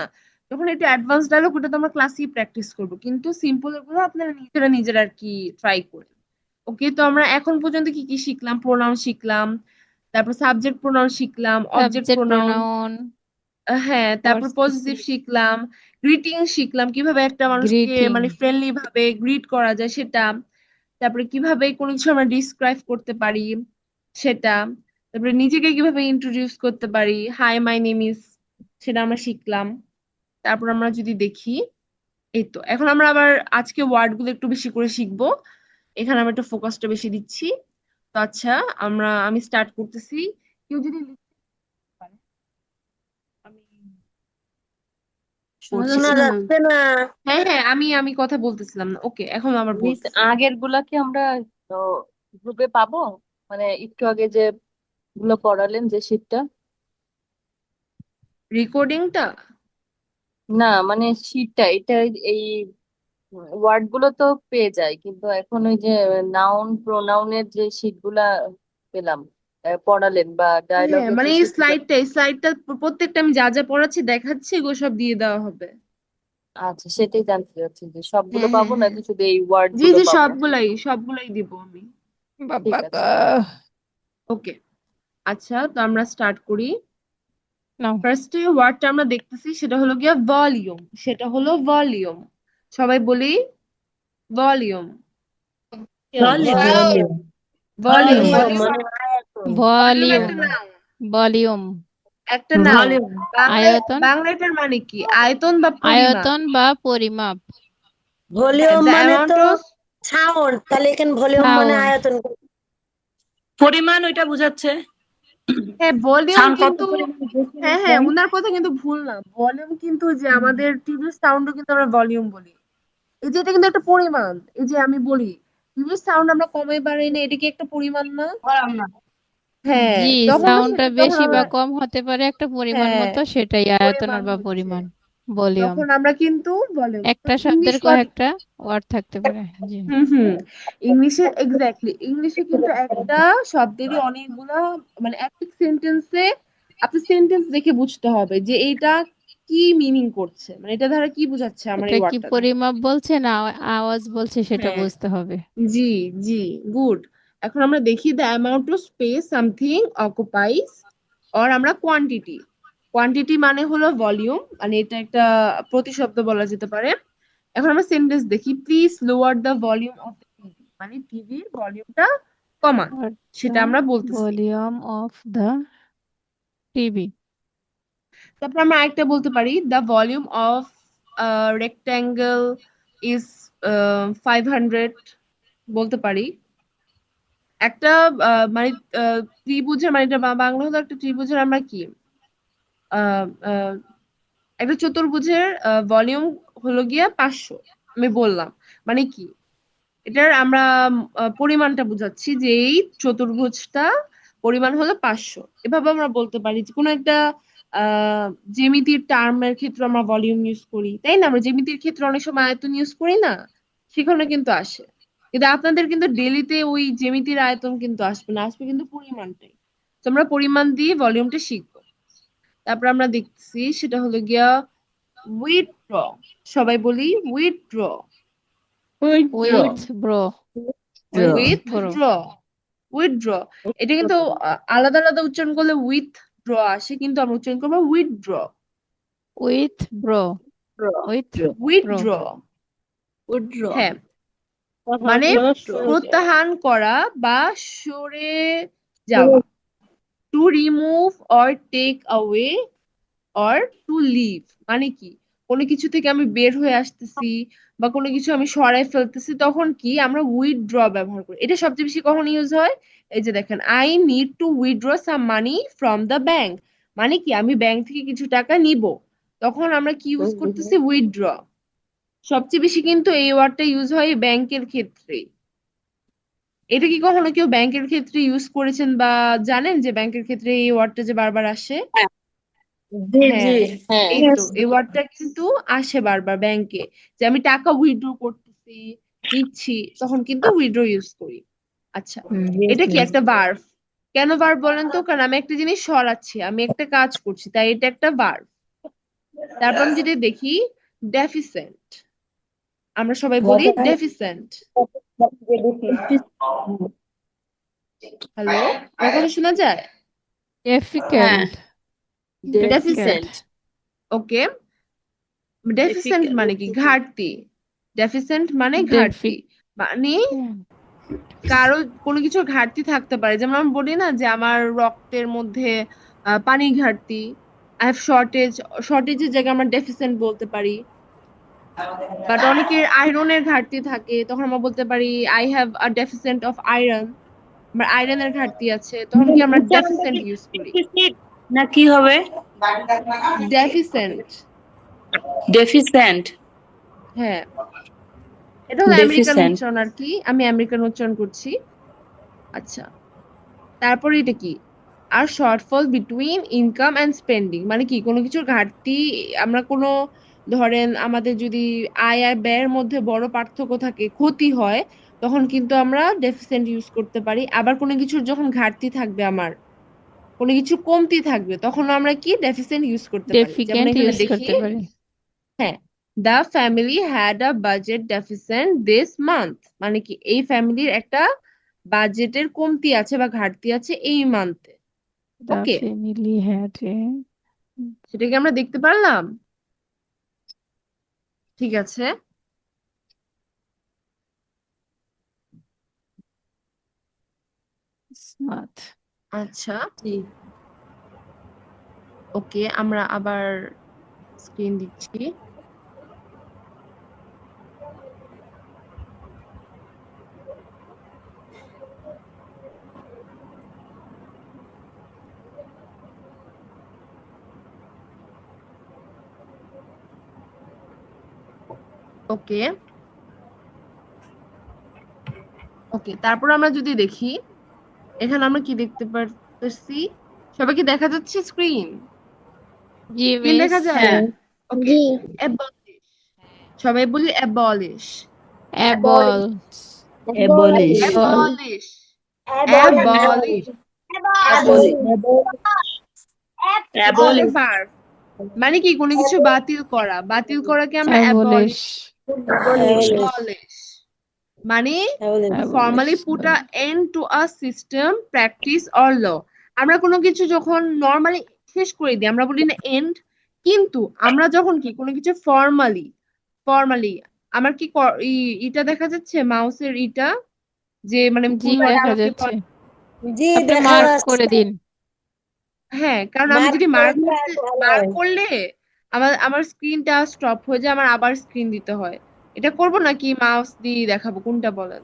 যখন একটু অ্যাডভান্স ডায়লগ ওটা তো আমরা ক্লাসেই প্র্যাকটিস করবো, কিন্তু সিম্পল গুলো আপনারা নিজেরা নিজেরা আর কি ট্রাই করেন। ওকে, তো আমরা এখন পর্যন্ত কি কি শিখলাম? প্রোনাউন শিখলাম, তারপর সাবজেক্ট প্রোনাউন শিখলাম, অবজেক্ট সাবজেক্ট প্রোনাউন, প্রোনাউন, হ্যাঁ, তারপর পজিটিভ পসেসিভ, শিখলাম, গ্রিটিং শিখলাম, কিভাবে একটা মানুষকে গ্রিটিং, মানে ফ্রেন্ডলি ভাবে গ্রিট করা যায় সেটা, তারপরে কিভাবে কোনো কিছু আমরা ডিসক্রাইব করতে পারি সেটা, তারপরে নিজেকে কিভাবে ইন্ট্রোডিউস করতে পারি, হাই মাই নেম ইজ, সেটা আমরা শিখলাম। তারপর আমরা যদি দেখি, এই তো এখন আমরা আবার আজকে ওয়ার্ড গুলো একটু বেশি করে শিখবো, এখানে আমরা একটু ফোকাসটা বেশি দিচ্ছি। তো আচ্ছা, আমি স্টার্ট করতেছি, কেউ যদি লিখতে পারে আমি শোনা করছি। শোনা যাচ্ছে না ম্যাম। যাচ্ছে না। হ্যাঁ হ্যাঁ, আমি কথা বলতেছিলাম না, ওকে এখন আবার মিস, বলতেছি। আগের গুলা কি আমরা গ্রুপে পাবো? মানে একটু আগে যে গুলো পড়ালেন যে শীটটা। রেকর্ডিংটা? না মানে শীটটা, এটা এই ওয়ার্ড গুলো তো পেয়ে যায়, কিন্তু এখন ওই যে নাউন প্রোনাউনের যে শীট গুলা পেলাম, পড়ালেন বা হ্যাঁ ডায়লগের মানে যে এই শীটগুলো। স্লাইডটা প্রত্যেকটা আমি যা যা পড়াচ্ছি দেখাচ্ছি, এগুলো সব দিয়ে দেওয়া হবে। আচ্ছা, সেটাই জানতে চাচ্ছি যে সবগুলো হ্যাঁ হ্যাঁ পাবো হ্যাঁ, নাকি শুধু এই ওয়ার্ড জি গুলো জি, পাবো? সবগুলাই সবগুলাই দিব আমি। ঠিক বাবা আছে। গো। ওকে, আচ্ছা তো আমরা স্টার্ট করি। নাও, ফার্স্টে ওয়ার্ডটা আমরা দেখতেছি, সেটা হলো গিয়া ভলিউম, সেটা হলো ভলিউম। সবাই বলি ভলিউম, ভলিউম। ভলিউম। ভলিউম মানে আয়তন। ভলিউম ভলিউম, একটা নাউন, ভলিউম, একটা নাউন। ভলিউম বাংলায় আয়তন, বাংলাটার মানে কি? আয়তন বা পরিমাপ। আয়তন বা পরিমাপ, হ্যাঁ, ভলিউম দ্য মানে অ্যামাউন্ট তো অফ, সাউন্ড, তাহলে এখানে ভলিউম মানে সাউন্ড, আয়তন। পরিমাণ ওইটা বুঝাচ্ছে, হ্যাঁ ভলিউম সাউন্ড কত কিন্তু, পরিমাণে বেশি না হ্যাঁ হ্যাঁ, কম। উনার কথা কিন্তু ভুল না, ভলিউম কিন্তু যে আমাদের টিভির সাউন্ডও কিন্তু আমরা ভলিউম বলি। এই যে এটা কিন্তু একটা পরিমাণ, এই যে আমি বলি টিভির সাউন্ড আমরা কমাই বাড়াই না, এটা কি একটা পরিমাণ না? হ্যাঁ, জি, তখন সাউন্ডটা তখন বেশি বা আমরা, কম হতে পারে একটা পরিমাণ হ্যাঁ মতো, সেটাই পরিমাণ আয়তনের বা হচ্ছে, পরিমাণ, ভলিউম। তখন আমরা কিন্তু ভলিউম। তো একটা ইংলিশ শব্দের ওয়ার্ড, কয়েকটা ওয়ার্ড থাকতে পারে। জি, হুম, ইংলিশে এক্স্যাক্টলি, ইংলিশে কিন্তু একটা শব্দেরই অনেকগুলো, মানে এক সেন্টেন্সে আপনি সেন্টেন্স দেখে বুঝতে হবে যে এইটা কি মিনিং করছে, মানে এটা দ্বারা কি বোঝাচ্ছে আমার এটা এই কি ওয়ার্ডটা দ্বারা। পরিমাপ বলছে না আওয়াজ বলছে সেটা হ্যাঁ, বুঝতে হবে। জি জি, গুড। এখন আমরা দেখি the amount of speech something অকুপাইজ, or আমরা কোয়ান্টিটি, কোয়ান্টিটি মানে হলো ভলিউম, মানে এটা একটা প্রতিশব্দ বলা যেতে পারে। এখন আমরা সেন্টেন্স দেখি, please lower the volume of the TV, মানে টিভির ভলিউমটা কমান, আর সেটা দ্য আমরা বলতেছি। ভলিউম অফ দ্য টিভি, তারপর আমরা আরেকটা বলতে পারি, the volume of rectangle is 500, বলতে পারি। একটা মানে ত্রিভুজের, মানে এটা বাংলা হলো একটা ত্রিভুজের আমরা কি আহ, আহ, একটা চতুর্ভুজের ভলিউম হলো গিয়া 500, আমি বললাম, মানে কি এটার আমরা পরিমাণটা বুঝাচ্ছি যে এই চতুর্ভুজটা পরিমাণ হলো 500, এভাবে আমরা বলতে পারি। যে কোনো একটা আহ জ্যামিতির টার্মের ক্ষেত্রে আমরা ভলিউম ইউজ করি, তাই না? আমরা জ্যামিতির ক্ষেত্রে অনেক সময় আয়তন ইউজ করি না, সেখানে কিন্তু আসে। কিন্তু আপনাদের কিন্তু ডেলিতে ওই জ্যামিতির আয়তন কিন্তু আসবে না, আসবে কিন্তু পরিমাণটাই। তো আমরা পরিমাণ দিয়ে ভলিউমটা শিখবো। তারপর আমরা দেখছি, সেটা হলো গিয়া উইথড্র, সবাই বলি withdraw, with bro, with bro, withdraw, withdraw. এটা কিন্তু আলাদা আলাদা উচ্চারণ করলে উইথ ড্র আসে, কিন্তু আমরা উচ্চারণ করবো withdraw, with bro, with bro, withdraw. হ্যাঁ, মানে প্রত্যাহার করা বা সরে যাওয়া, to remove or take away or to leave, মানে কি কোনো কিছু থেকে আমি বের হয়ে আসতেছি বা কোনো কিছু আমি সরাই ফেলতেছি, তখন কি আমরা উইথড্র ব্যবহার করি। এটা সবচেয়ে বেশি কখন ইউজ হয়? এই যে দেখেন, I need to withdraw some money from the bank, মানে কি আমি ব্যাংক থেকে কিছু টাকা নিব, তখন আমরা কি ইউজ করতেছি? উইথড্র। সবচেয়ে বেশি কিন্তু এই ওয়ার্ডটা ইউজ হয় ব্যাংকের ক্ষেত্রে, এটা কি কখনো কেউ ব্যাংকের ক্ষেত্রে ইউজ করেছেন বা জানেন যে ব্যাংকের ক্ষেত্রে এই ওয়ার্ডটা যে বারবার আসে? জি জি হ্যাঁ, হ্যাঁ এই তো এই ওয়ার্ডটা কিন্তু আসে বারবার ব্যাংকে, যে আমি টাকা উইথড্র করতেছি, নিচ্ছি, তখন কিন্তু উইথড্র ইউজ করি। আচ্ছা, Yes, এটা কি miss. একটা ভার্ব? কেন ভার্ব বলেন তো? কারণ আমি একটা জিনিস সরাচ্ছি, আমি একটা কাজ করছি, তাই এটা একটা ভার্ব। তারপর আমি যদি দেখি ডেফিসেন্ট, আমরা সবাই বলি ডেফিসেন্ট। হ্যালো, আমার কথা শোনা যায়? হ্যাঁ ডেফিকাল্ট ডেফিসেন্ট, ডেফিসেন্ট ওকে। ডেফিসেন্ট মানে কি? ঘাটতি। ডেফিসেন্ট মানে ঘাটতি, ডেফিক মানে কারো কোনো কিছুর ঘাটতি থাকতে পারে। যেমন আমি বলি না যে আমার রক্তের মধ্যে পানির ঘাটতি, আই হ্যাভ শর্টেজ, শর্টেজের জায়গায় আমরা ডেফিসিয়েন্ট বলতে পারি। বাট অনেকের আয়রনের ঘাটতি থাকে, তখন আমরা বলতে পারি I have a deficient of iron, আমার আয়রনের ঘাটতি আছে, তখন কি আমরা ডেফিসিয়েন্ট ইউজ করি। না কি হবে? ডেফিসিয়েন্ট, ডেফিসেন্ট। হ্যাঁ, এটা হলো আমেরিকান ডেফিসেন্ট। উচ্চারণ আর কি, আমি আমেরিকান উচ্চারণ করছি। আচ্ছা, তারপরে এটা কি? আর shortfall between income and spending মানে কি? কোনো কিছুর ঘাটতি, আমরা কোনো, ধরেন আমাদের যদি আয় আর ব্যয়ের মধ্যে বড় পার্থক্য থাকে, ক্ষতি হয়, তখন কিন্তু আমরা ডেফিসিয়েন্ট ইউজ করতে পারি। আবার কোনো কিছুর যখন ঘাটতি থাকবে, আমার কোনো কিছু কমতি থাকবে, তখন আমরা কি ডেফিসিয়েন্ট ইউজ করতে পারি। যেমন ডেফিকেন্ট এখানে ইউজ দেখি, করতে পারি। হ্যাঁ, the family had a budget deficient this month মানে কি? এই ফ্যামিলির একটা বাজেটের কমতি আছে বা ঘাটতি আছে এই মান্থে। The okay, family had a সেটা কি আমরা দেখতে পারলাম? ঠিক আছে, স্মার্ট। আচ্ছা, জি ওকে, আমরা আবার স্ক্রিন দিচ্ছি। ওকে, ওকে, তারপর আমরা যদি দেখি, এখানে আমরা কি দেখতে পারতেছি? সবাই কি দেখা যাচ্ছে স্ক্রিন? জি স্ক্রিন মিস। দেখা যায়? হ্যাঁ ওকে, জি abolish, সবাই বলি abolish, able Abolish. abolish, Abolish. abolish, abolish, এটা হলো অ্যাবলিশ। verb, মানে কি? কোনো কিছু বাতিল করা, বাতিল করাকে আমরা অ্যাবলিশ abolish, মানে to formally abolish put a end to a system, practice or law। আমরা কোনো কিছু যখন নর্মালি শেষ করে দিই, আমরা বলি না এন্ড, কিন্তু আমরা যখন কি কোনো কিছু ফর্মালি, আমার কি ইটা দেখা যাচ্ছে মাউসের ইটা, যে মানে জি কোনো দেখা একটা যাচ্ছে। জি আপনি দেখা মার্ক যাচ্ছে করে দিন। হ্যাঁ, কারণ আমি মার্ক যদি করে মার্ক দিলে করতে, ভালো মার্ক হয়। করলে আমার স্ক্রিনটা স্টপ হয়ে যায়, আমার আবার স্ক্রিন দিতে হয়। এটা করব নাকি মাউস দিয়ে দেখাবো, কোনটা বলেন?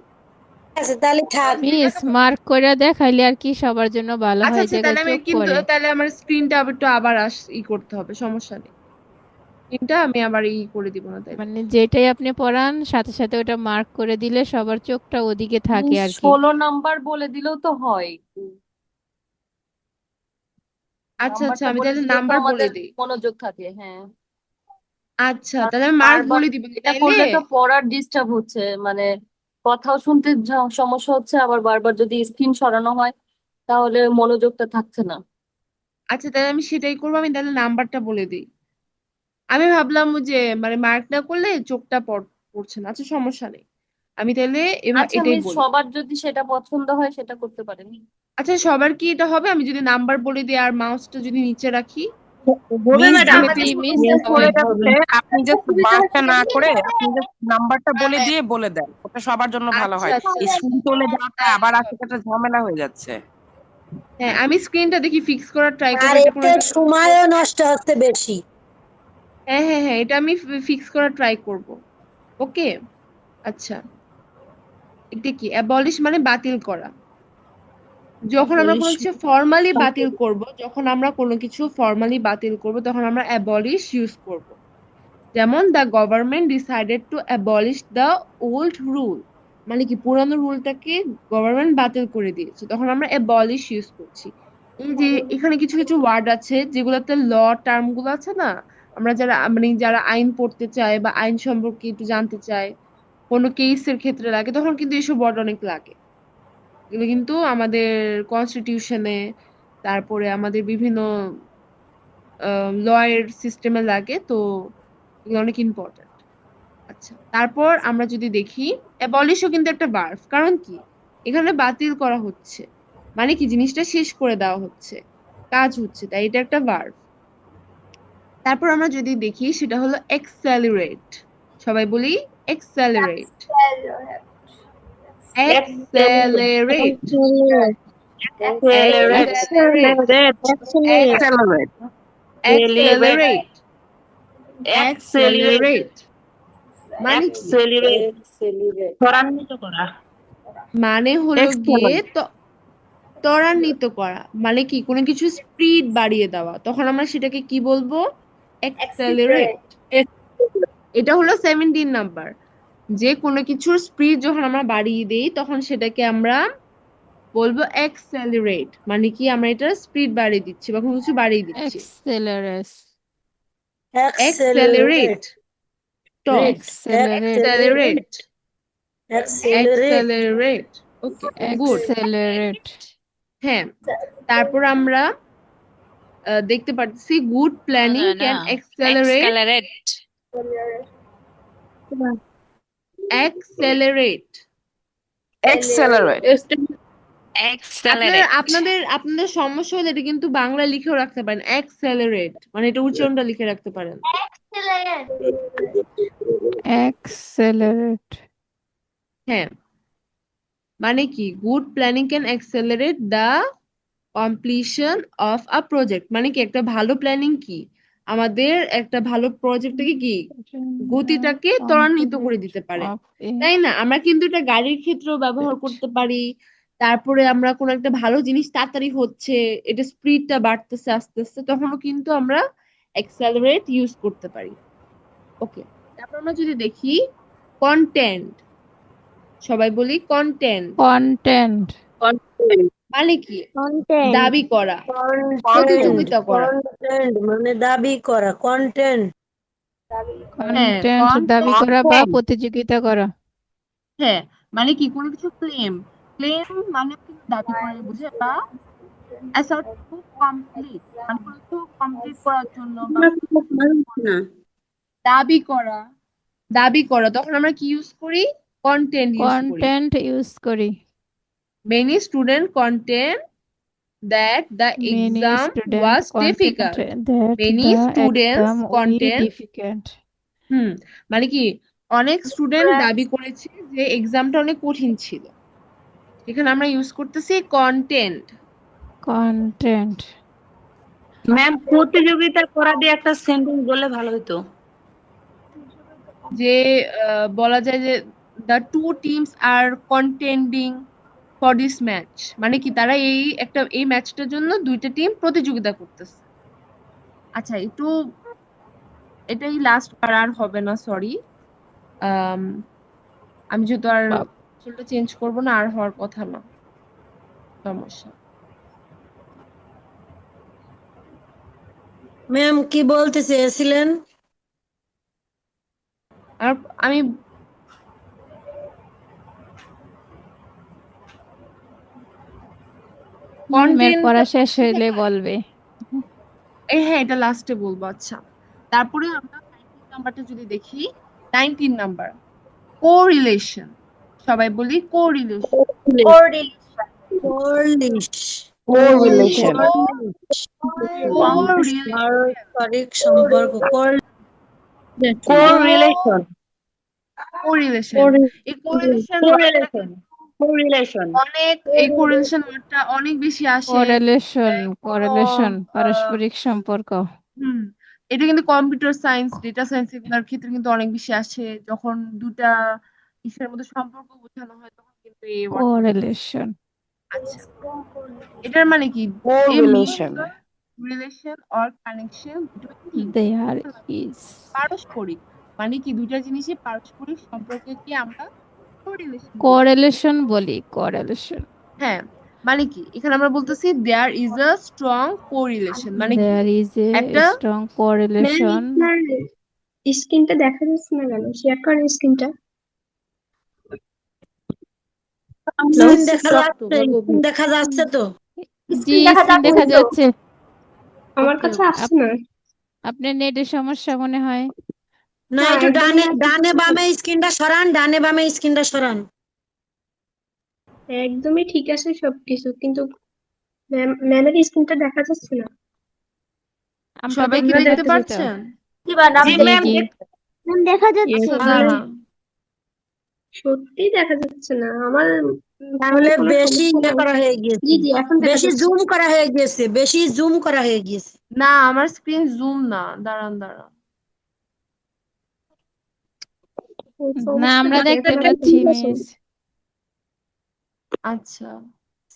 ঠিক আছে তাহলে থাক। মিস মার্ক করে দেখাইলে আর কি সবার জন্য ভালো আচ্ছা হয়, আচ্ছা, জায়গায় তাহলে আমি চোখ কিন্তু, পড়ে। তাহলে আমার স্ক্রিনটা একটু আবার করতে হবে, সমস্যা নেই, স্ক্রিনটা আমি আবার করে দিব না তাইলে। মানে যেটাই আপনি পড়ান সাথে সাথে ওটা মার্ক করে দিলে সবার চোখটা ওদিকে থাকে আর কি। 16 নাম্বার বলে দিলেও তো হয়। আচ্ছা আচ্ছা, নাম্বারটা আমি বলে তাহলে দিলেও তো নাম্বার বলে আমাদের দিই। মনোযোগ থাকে। হ্যাঁ, আচ্ছা, কারণ তাহলে আমি মার্ক বারবার বলে দিব এটা তাইলে। করলে তো পড়ার ডিস্টার্ব হচ্ছে, মানে কথাও শুনতে সমস্যা হচ্ছে, আবার বারবার যদি স্ক্রিন সরানো হয় তাহলে মনোযোগটা থাকছে না। আচ্ছা, তাহলে আমি সেটাই করবো, আমি তাহলে নাম্বারটা বলে দিই। আমি ভাবলাম যে মানে মার্ক না করলে চোখটা পড়ছে না। আচ্ছা, সমস্যা নেই, আমি তাহলে আচ্ছা এটাই মিস, বলি। সবার যদি সেটা পছন্দ হয় সেটা করতে পারেন। আচ্ছা, সবার কি এটা হবে? আমি যদি নাম্বার বলে দিই আর মাউসটা যদি নিচে রাখি? হবে মিস ম্যাডাম, যেহেতু জি মিস Yes, পড়ে miss. যাচ্ছে, আপনি জাস্ট মার্কটা না করে আপনি জাস্ট নাম্বারটা বলে দিয়ে বলে দেন, ওটা সবার জন্য ভালো আচ্ছা হয়। আচ্ছা, স্ক্রিন চলে যাওয়াটা আবার আসাটা ঝামেলা হয়ে যাচ্ছে। হ্যাঁ, আমি স্ক্রিনটা দেখি ফিক্স করার ট্রাই করবো, আর এটা কোনো এতে একটা সময়ও নষ্ট হচ্ছে বেশি। হ্যাঁ হ্যাঁ হ্যাঁ, এটা আমি ফিক্স করার ট্রাই করব। ওকে, আচ্ছা, এটা কি? অ্যাবলিশ মানে বাতিল করা। যখন আমরা কোনো কিছু ফর্মালি বাতিল করব, তখন আমরা অ্যাবলিশ ইউজ করব। যেমন the government decided to abolish the old rule, মানে কি পুরানো রুলটাকে গভর্নমেন্ট বাতিল করে দিয়েছে, তখন আমরা অ্যাবলিশ ইউজ করছি। এই যে এখানে কিছু কিছু ওয়ার্ড আছে যেগুলোতে ল টার্ম গুলো আছে না, আমরা যারা মানে যারা আইন পড়তে চায় বা আইন সম্পর্কে একটু জানতে চায়, কোনো কেসের ক্ষেত্রে লাগে, তখন কিন্তু এইসব ওয়ার্ড অনেক লাগে। এগুলো কিন্তু আমাদের কনস্টিটিউশনে, তারপরে আমাদের বিভিন্ন লয়ের সিস্টেমে লাগে, তো এগুলো অনেক ইম্পর্টেন্ট। আচ্ছা, তারপর আমরা যদি দেখি অ্যাবলিশও কিন্তু একটা ভার্ব, কারণ কি এখানে বাতিল করা হচ্ছে, মানে কি জিনিসটা শেষ করে দেওয়া হচ্ছে, কাজ হচ্ছে, তাই এটা একটা ভার্ব। তারপর আমরা যদি দেখি সেটা হলো এক্সেলারেট। সবাই বলি accelerate, accelerate, Accelerate. Accelerate, Accelerate. Accelerate, accelerate. মানে কি Accelerate. ত্বরান্বিত করা। মানে হলো গিয়ে Accelerate. ত্বরান্বিত করা, মানে কি কোনো কিছু স্পিড বাড়িয়ে দেওয়া, তখন আমরা সেটাকে কি বলবো? অ্যাক্সেলারেট। এটা হলো 17 নাম্বার, যে কোনো কিছুর স্পিড যখন আমরা বাড়িয়ে দেই তখন সেটাকে আমরা বলবো অ্যাক্সেলারেট, মানে কি আমরা এটা স্পিড বাড়িয়ে দিচ্ছি বা কোনো কিছু বাড়িয়ে দিচ্ছি। এক্সেলারেস, অ্যাক্সেলারেট, ট এক্সেলারেট, অ্যাক্সেলারেট, Accelerate. অ্যাক্সেলারেট। ওকে, গুড। এক্সেলারেট, হ্যাঁ, তারপর আমরা দেখতে পাচ্ছি good planning can accelerate, accelerate. Accelerate. আপনাদের আপনাদের আপনাদের সমস্যা হলে এটা কিন্তু বাংলা লিখেও রাখতে পারেন, অ্যাক্সেলারেট, মানে এটা উচ্চারণটা লিখে রাখতে পারেন। এক্সেলারেট, হ্যাঁ, মানে কি good planning can accelerate the completion of a project, মানে কি একটা ভালো প্ল্যানিং কি আমাদের একটা ভালো প্রজেক্টটাকে কি গতিটাকে ত্বরান্বিত করে দিতে পারে, তাই না? আমরা কিন্তু এটা গাড়ির ক্ষেত্রেও ব্যবহার করতে পারি। তারপরে আমরা কোনো একটা ভালো জিনিস তাড়াতাড়ি হচ্ছে, এটা স্পিডটা বাড়তেছে আস্তে আস্তে, তখনও কিন্তু আমরা অ্যাক্সেলারেট ইউজ করতে পারি। ওকে, তারপর আমরা যদি দেখি কন্টেন্ট, সবাই বলি কন্টেন্ট, কন্টেন্ট, মানে কি দাবি করা, প্রতিযোগিতা করা। Content মানে দাবি করা, content. কন্টেন্ট দাবি content, করা বা প্রতিযোগিতা করা। হ্যাঁ, মানে কি কোনো কিছু ক্লেম, ক্লেম মানে কিন্তু দাবি করে বুঝে, বা assert to complete, মানে কোনো কিছু কমপ্লিট করার জন্য বা না দাবি করা, দাবি করা, তখন আমরা কি ইউজ করি? কন্টেন্ট ইউজ করি। কন্টেন্ট ইউজ করি। Many student content that the Many exam student was content difficult. that Many the students exam will content, difficult. মানে কি অনেক স্টুডেন্ট দাবি করেছে যে এক্সামটা অনেক কঠিন ছিল, এখানে আমরা ইউজ করতেছি কন্টেন্ট। কন্টেন্ট, ম্যাম প্রতিযোগিতা করা দিয়ে একটা সেন্টেন্স বললে ভালো হতো। যে বলা যায় যে the two teams are contending for this match, মানে কি তারা এই ম্যাচটার জন্য দুইটা টিম প্রতিযোগিতা করতেছে। আচ্ছা, এটাই লাস্ট আর হবে না, সরি। আমি যেহেতু আর আসলে চেঞ্জ করব না, আর হওয়ার কথা না, সমস্যা। ম্যাম কি বলতে চেয়েছিলেন? আর আমি ম্যামের কন্টেন্ট, পড়া শেষ হইলে বলবে। হ্যাঁ এটা লাস্টে বলবো। আচ্ছা, তারপরে আমরা 19 নাম্বারটা যদি দেখি, 19 নাম্বার কোরিলেশন, সবাই বলি কোরিলেশন। Correlation. পারস্পরিক সম্পর্ক, কোরিলেশন, কোরিলেশন, এই কোরিলেশন অনেক, এই কোরিলেশন ওয়ার্ডটা অনেক বেশি আসে। কোরিলেশন পারস্পরিক সম্পর্ক। এটা কিন্তু কম্পিউটার সায়েন্স, ডেটা সায়েন্স এগুলোর ক্ষেত্রে কিন্তু অনেক বেশি আসে, যখন দুটা ইসের মধ্যে সম্পর্ক বোঝানো হয় তখন কিন্তু এই কোরিলেশন। আচ্ছা, এটার মানে কি? Correlation. Relation or connection There is পারস্পরিক, মানে কি দুইটা জিনিসই পারস্পরিক সম্পর্ককে আমরা কোরিলেশন বলি। কোরিলেশন বলি, কোরিলেশন। হ্যাঁ, মানে কি এখানে আমরা বলতেছি there is a strong correlation, মানে কি দেয়ার ইজ এ একটা স্ট্রং ম্যাম কোরিলেশন। আপনার স্ক্রিনটা দেখা যাচ্ছে না কেন? শেয়ার করেন স্ক্রিনটা। স্ক্রিন দেখা শক্ত যাচ্ছে, বা স্ক্রিন গভীর। দেখা যাচ্ছে তো। জি, স্ক্রিন দেখা স্ক্রিন দেখা যাচ্ছে তো, যাচ্ছে। আমার ওকে কাছে আসছে না। আপনার নেটের সমস্যা মনে হয়। না, না, একটু একদমই ডানে আসছে ডানে না। বামে স্ক্রিনটা সরান, ডানে বামে স্ক্রিনটা সরান। একদমই ঠিক আছে সবকিছু, কিন্তু ম্যামের স্ক্রিনটা দেখা যাচ্ছে না। আমরা সবাই কি দেখতে দেখতে পাচ্ছি তো। পাচ্ছেন? জি জি ম্যাম জি। দেখা আচ্ছা যাচ্ছে। তাহলে দাঁড়ান। সত্যি দেখা যাচ্ছে না আমার। তাহলে কোনো বেশি সমস্যা ইয়ে নাই। করা হয়ে গিয়েছে, জি জি, এখন দেখা বেশি যাচ্ছে। জুম করা হয়ে গিয়েছে, বেশি জুম করা হয়ে গিয়েছে। না, আমার স্ক্রিন জুম না, দাঁড়ান দাঁড়ান। এই না, সমস্যা আমরা দেখি দেখতে এখন পাচ্ছি দেখা যাচ্ছে। মিস। আচ্ছা,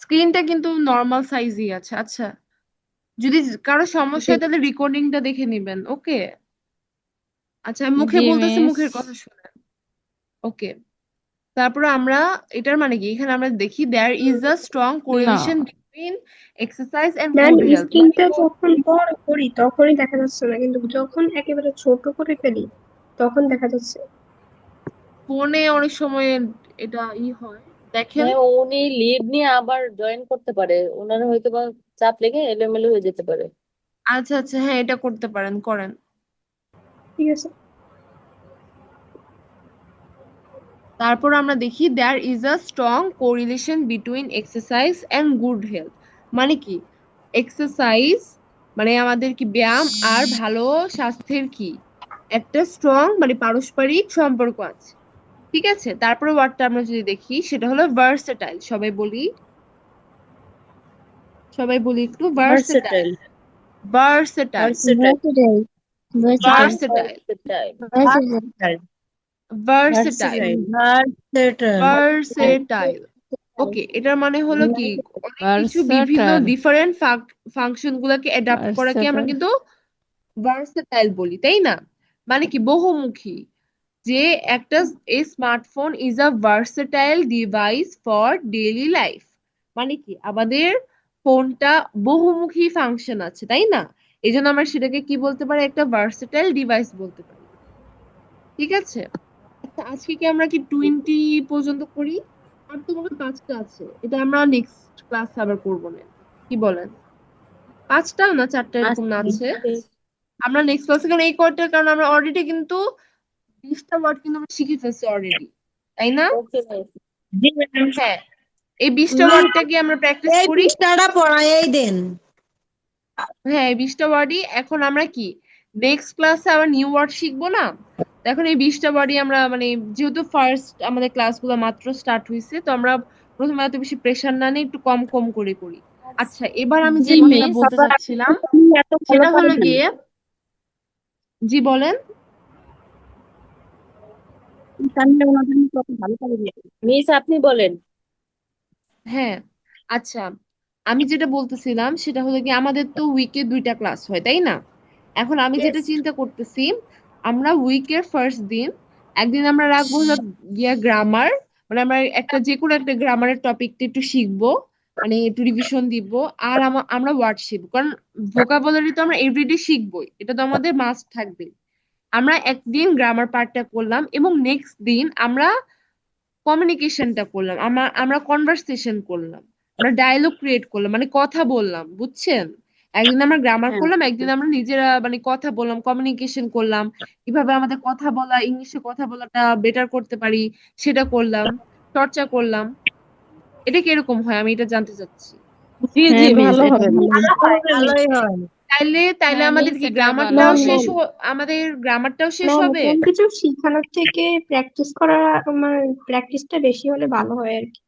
স্ক্রিনটা কিন্তু নর্মাল সাইজই আছে। আচ্ছা, যদি কারো সমস্যা হয় তাহলে রেকর্ডিংটা দেখে নিবেন, ওকে? আচ্ছা, আমি মুখে জি বলতেছি, মিস। মুখের কথা শুনেন, ওকে? তারপরে আমরা এটার মানে কি এখানে আমরা দেখি দেয়ার ইজ আ স্ট্রং না, correlation between exercise and ma'am good health, মানে স্ক্রিনটা যখন বড় করি তখনই দেখা যাচ্ছে না, কিন্তু যখন একেবারে ছোট করে ফেলি তখন দেখা যাচ্ছে। ফোনে অনেক সময় এটা হয়, দেখেন। ম্যাম উনি লিভ নিয়ে আবার জয়েন করতে পারে, ওনার হয়তো বা চাপ লেগে এলোমেলো হয়ে যেতে পারে। আচ্ছা আচ্ছা, হ্যাঁ এটা করতে পারেন, করেন। ঠিক আছে। তারপর আমরা দেখি there is a strong correlation between exercise and good health, মানে কি এক্সারসাইজ মানে আমাদের কি ব্যায়াম আর ভালো স্বাস্থ্যের কি একটা স্ট্রং মানে পারস্পরিক সম্পর্ক আছে, ঠিক আছে? তারপরে ওয়ার্ডটা আমরা যদি দেখি সেটা হলো ভার্সেটাইল। সবাই বলি একটু versatile. Versatile. Versatile. Versatile. Versatile. Versatile. Versatile. Versatile. Versatile. Okay, এটার মানে হলো কি অনেক কিছু বিভিন্ন ভার্সাটাইল। ডিফারেন্ট ফাংশন গুলাকে অ্যাডাপ্ট করাকে আমরা ভার্সাটাইল। কিন্তু ভার্সেটাইল বলি, তাই না? মানে কি বহুমুখী, যে একটা smartphone is a versatile device for daily life, মানে কি আমাদের ফোনটা বহুমুখী ফাংশন আছে, তাই না? এই জন্য আমরা সেটাকে কি বলতে পারি, একটা ভার্সেটাইল ডিভাইস বলতে পারি, ঠিক আছে? আচ্ছা, আজকে কি আমরা কি 20 পর্যন্ত করি? আর তো মনে হয় 5টা আছে, এটা আমরা নেক্সট ক্লাস আবার করবো না, কি বলেন? 5টা না 4টা এরকম না আছে, আমরা নেক্সট ক্লাসে, কারণ এই কয়টার কারণ আমরা অলরেডি কিন্তু 20টা ওয়ার্ড কিন্তু আমরা শিখে ফেলছি অলরেডি, তাই না? Okay ma'am. জি ম্যাম। হ্যাঁ, এই 20টা ওয়ার্ডটা কি আমরা প্র্যাকটিস এই করি? পৃষ্ঠাটা পড়াই দেন। হ্যাঁ, এই 20টা ওয়ার্ডই এখন আমরা কি নেক্সট ক্লাসে আবার নিউ ওয়ার্ড শিখবো না? তো এখন এই 20টা ওয়ার্ডই আমরা মানে যেহেতু ফার্স্ট আমাদের ক্লাসগুলো মাত্র স্টার্ট হয়েছে, তো আমরা প্রথমে এত বেশি প্রেশার না নিয়ে একটু কম কম করে করি। আচ্ছা, এবার আমি যে জি কথাটা মিস। বলতে চাচ্ছিলাম সেটা হলো গিয়ে, জি বলেন। মিস আপনি বলেন। হ্যাঁ, আচ্ছা, আমি যেটা বলতেছিলাম সেটা হলো কি আমাদের তো উইকে 2টা ক্লাস হয়, তাই না? এখন আমি যেটা চিন্তা করতেছি, আমরা উইকের ফার্স্ট দিন একদিন আমরা রাখবো হলো গিয়া গ্রামার, মানে আমরা একটা যে কোনো একটা গ্রামারের টপিকটা একটু শিখবো, মানে একটু রিভিশন দিব। আর আমরা ওয়ার্ড শিখবো, কারণ ভোকাবুলারি তো আমরা এভরিডে শিখবোই, এটা তো আমাদের মাস্ট থাকবে। আমরা একদিন গ্রামার পার্টটা করলাম এবং নেক্সট দিন আমরা কমিউনিকেশনটা করলাম, আমরা কনভারসেশন করলাম, আমরা ডায়লগ ক্রিয়েট করলাম, মানে কথা বললাম, বুঝছেন? একদিন আমরা গ্রামার হ্যাঁ। করলাম, একদিন আমরা নিজেরা মানে কথা বললাম, কমিউনিকেশন করলাম, কিভাবে আমাদের কথা বলা, ইংলিশে কথা বলাটা বেটার করতে পারি সেটা করলাম, চর্চা করলাম। এটা কিরকম হয় আমি এটা জানতে চাচ্ছি। জি জি হ্যাঁ মিস, ভালো এটা হবে ভালো মিস। ভালোই হয়। তাইলে হ্যাঁ আমাদের মিস, কি এটা ভালো গ্রামারটাও হবে। শেষ আমাদের গ্রামারটাও শেষ ম্যাম হবে। কোন কিছু শেখানোর থেকে প্র্যাকটিস করা, আমার প্র্যাকটিসটা বেশি হলে ভালো হয় আর কি।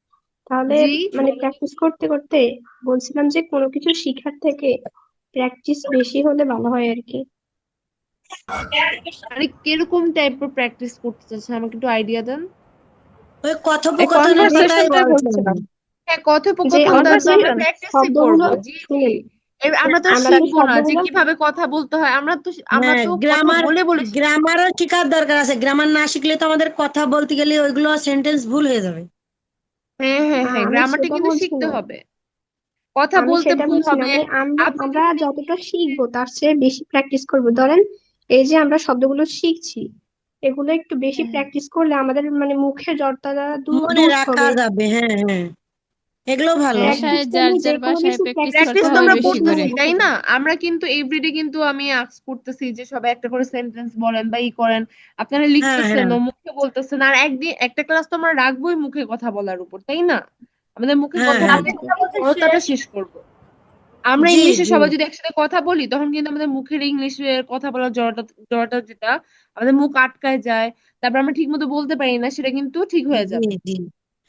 তাহলে জি মানে বলেন। প্র্যাকটিস করতে করতে বলছিলাম যে কোনো কিছু শেখার থেকে প্র্যাকটিস বেশি হলে ভালো হয় আর কি। মানে কিরকম টাইপের প্র্যাকটিস করতে চাচ্ছেন আমাকে একটু আইডিয়া দেন। ওই এই কথোপকথনের কথাই কনভারসেশনটাই বলছেন। বলছিলাম। হ্যাঁ, যে কথোপকথনটা আমরা তো যে আমরা প্র্যাকটিসই শব্দগুলো করবো, জি জি। শুনেন, আমরা তো আমরা তো শিখবো না যে শব্দগুলো কিভাবে কথা বলতে হয়, আমরা হ্যাঁ, তো কথা গ্রামার বলে বলে শিখবো। গ্রামারও শেখার দরকার আছে। গ্রামার না শিখলে তো আমাদের কথা বলতে গেলে ওইগুলো সেন্টেন্স ভুল হয়ে যাবে। হ্যাঁ হ্যাঁ হ্যাঁ, আমি গ্রামারটা সেটা কিন্তু বলছি শিখতে না, হবে, কথা আমি বলতে সেটা ভুল বলছি না, হবে। আমি আমরা আপনি আমরা যখন যতটা শিখবো তার চেয়ে বেশি প্র্যাকটিস করবো। ধরেন এই যে আমরা শব্দগুলো শিখছি, এগুলো একটু বেশি হ্যাঁ প্র্যাকটিস করলে আমাদের মানে মুখের জড়তাটা দূর মনে দূর রাখা হবে। যাবে, হ্যাঁ হ্যাঁ, এগুলো ভালো। হ্যাঁ হ্যাঁ, বাসায় প্র্যাকটিস যার করলে যে যার কোনো বাসায় কিছু প্র্যাকটিস প্র্যাকটিস করতে প্র্যাকটিস তো হবে করলে আমরা বেশি বুঝতে করে। করতেছি তাই হবে। না, আমরা কিন্তু এভরিডে কিন্তু আমি আস্ক করতেছি যে সবাই একটা করে সেন্টেন্স বলেন বা ই করেন, আপনারা হ্যাঁ লিখতেছেন হ্যাঁ, ও মুখে বলতেছেন, আর একদিন একটা ক্লাস তো আমরা রাখবোই মুখে কথা বলার উপর, তাই না? আমাদের মুখে হ্যাঁ কথা হ্যাঁ, বলতে জড়তাটা শেষ করব। আমরা জি ইংলিশে জি সবাই যদি একসাথে কথা বলি তখন কিন্তু আমাদের মুখের ইংলিশে কথা বলার জড়তা জড়তা যেটা আমাদের মুখ আটকায় যায়, তারপর আমরা ঠিক মতো বলতে পারি না, সেটা কিন্তু ঠিক হয়ে জি যাবে, জি,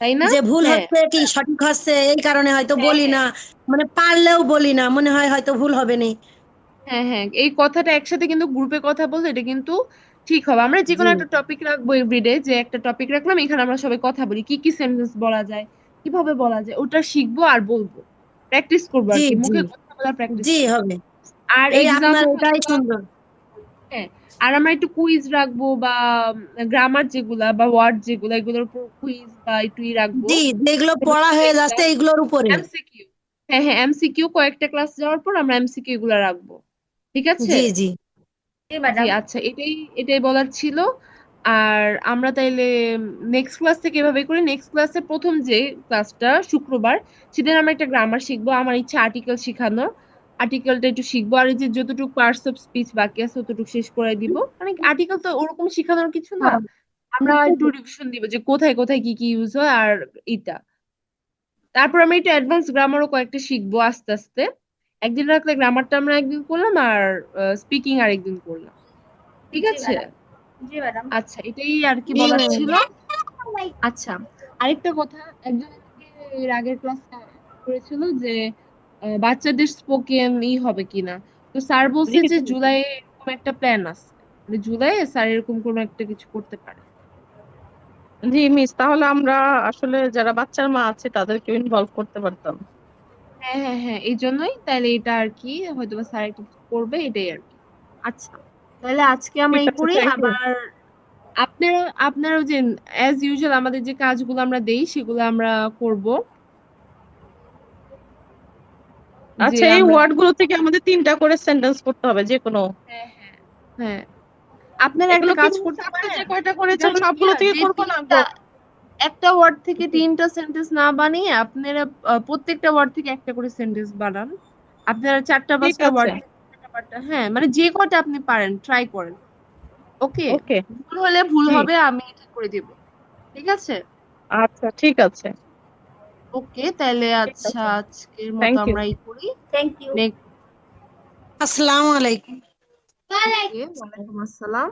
তাই না? যে ভুল হ্যাঁ হচ্ছে কি সঠিক হচ্ছে এই কারণে হয়তো হ্যাঁ বলি হ্যাঁ না, মানে পারলেও বলি না, মনে হয় হয়তো ভুল হবে না। হ্যাঁ হ্যাঁ, এই কথাটা একসাথে কিন্তু গ্রুপে কথা বললে এটা কিন্তু ঠিক হবে। আমরা যে জি কোনো একটা টপিক রাখবো এভরিডে, যে একটা টপিক রাখলাম এখানে আমরা সবাই কথা বলি, কি কি সেন্টেন্স বলা যায়, কিভাবে বলা যায়, ওটা শিখবো আর বলবো, প্র্যাকটিস করবো আর জি কি, জি মুখে কথা বলার প্র্যাকটিস জি করবো। হবে। আর এই এক্সাম আপনার এটাই সুন্দর। হ্যাঁ, আর আমরা একটু কুইজ রাখবো বা গ্রামার যেগুলা বা ওয়ার্ড যেগুলা এগুলোর উপর কুইজ বা একটু রাখবো, জি, যেগুলো পড়া হয়ে যাচ্ছে এইগুলোর উপরে। এমসিকিউ। হ্যাঁ হ্যাঁ, এমসিকিউ কয়েকটা ক্লাস যাওয়ার পর আমরা এমসিকিউ গুলা রাখবো, ঠিক আছে? জি জি, জি আচ্ছা, এটাই এটাই বলার ছিল। আর আমরা তাইলে নেক্সট ক্লাস থেকে এভাবে করি, নেক্সট ক্লাসে প্রথম যে ক্লাসটা শুক্রবার সেদিন আমরা একটা গ্রামার শিখবো, আমার ইচ্ছা আর্টিকেল শিখানো, আর্টিকেলটা একটু শিখবো, আর এই যে যতটুকু পার্টস অফ স্পিচ বাকি আছে ততটুকু শেষ করে দিব, মানে আর্টিকেল তো ওরকম শিখানোর কিছু না, আমরা একটু রিভিশন দিব যে কোথায় কোথায় কি কি ইউজ হয় আর এটা। তারপর আমরা একটু অ্যাডভান্স গ্রামারও কয়েকটা শিখবো আস্তে আস্তে, একদিন রাখলে গ্রামারটা আমরা একদিন করলাম আর স্পিকিং আর একদিন করলাম, ঠিক আছে? আচ্ছা, এটাই আর কি জি বলার ম্যাম। ছিল। আচ্ছা, আরেকটা কথা, একজন আমাকে এর আগের ক্লাসে করেছিল যে বাচ্চাদের স্পোকেন হবে কিনা, তো স্যার বলছে যে জুলাই এরকম একটা প্ল্যান আছে, মানে জুলাইয়ে স্যার এরকম কোনো একটা কিছু করতে পারে। জি মিস, তাহলে আমরা আসলে যারা বাচ্চার মা আছে তাদেরকে ইনভলভ করতে পারতাম। হ্যাঁ হ্যাঁ হ্যাঁ, এই জন্যই তাহলে এটা আর কি হয়তো বা স্যার একটু করবে, এটাই আর কি। আচ্ছা, তাহলে আজকে আমরা ঠিক এই আছে, করি। Thank you. আবার আপনারা আপনারা যে অ্যাজ ইউজুয়াল আমাদের যে কাজগুলো আমরা দেই সেগুলো আমরা করব, যে আচ্ছা, এই আমরা ওয়ার্ড গুলো থেকে আমাদের 3টা করে সেন্টেন্স করতে হবে যে কোনো। হ্যাঁ হ্যাঁ হ্যাঁ, আপনারা একটা এগুলো কি কাজ করতে আপনি যে পারেন, কয়টা সেটা করেছেন হলো কি সবগুলো থেকে যে করবো না তিনটা একটা ওয়ার্ড থেকে তিনটা সেন্টেন্স না বানিয়ে আপনারা প্রত্যেকটা ওয়ার্ড থেকে একটা করে সেন্টেন্স বানান, আপনারা চারটা ঠিক পাঁচটা আছে, ওয়ার্ড হ্যাঁ মানে যে কয়টা আপনি পারেন ট্রাই করেন। ওকে, ওকে, ভুল হলে ভুল জি, হবে, আমি ঠিক করে দিব, ঠিক আছে? আচ্ছা ঠিক আছে, ওকে, তাহলে ঠিক আচ্ছা আছে, আজকের মতো থ্যাংক ইউ। আমরা এই করি। আসসালামু আলাইকুম। ওকে, ওয়ালাইকুম আসসালাম।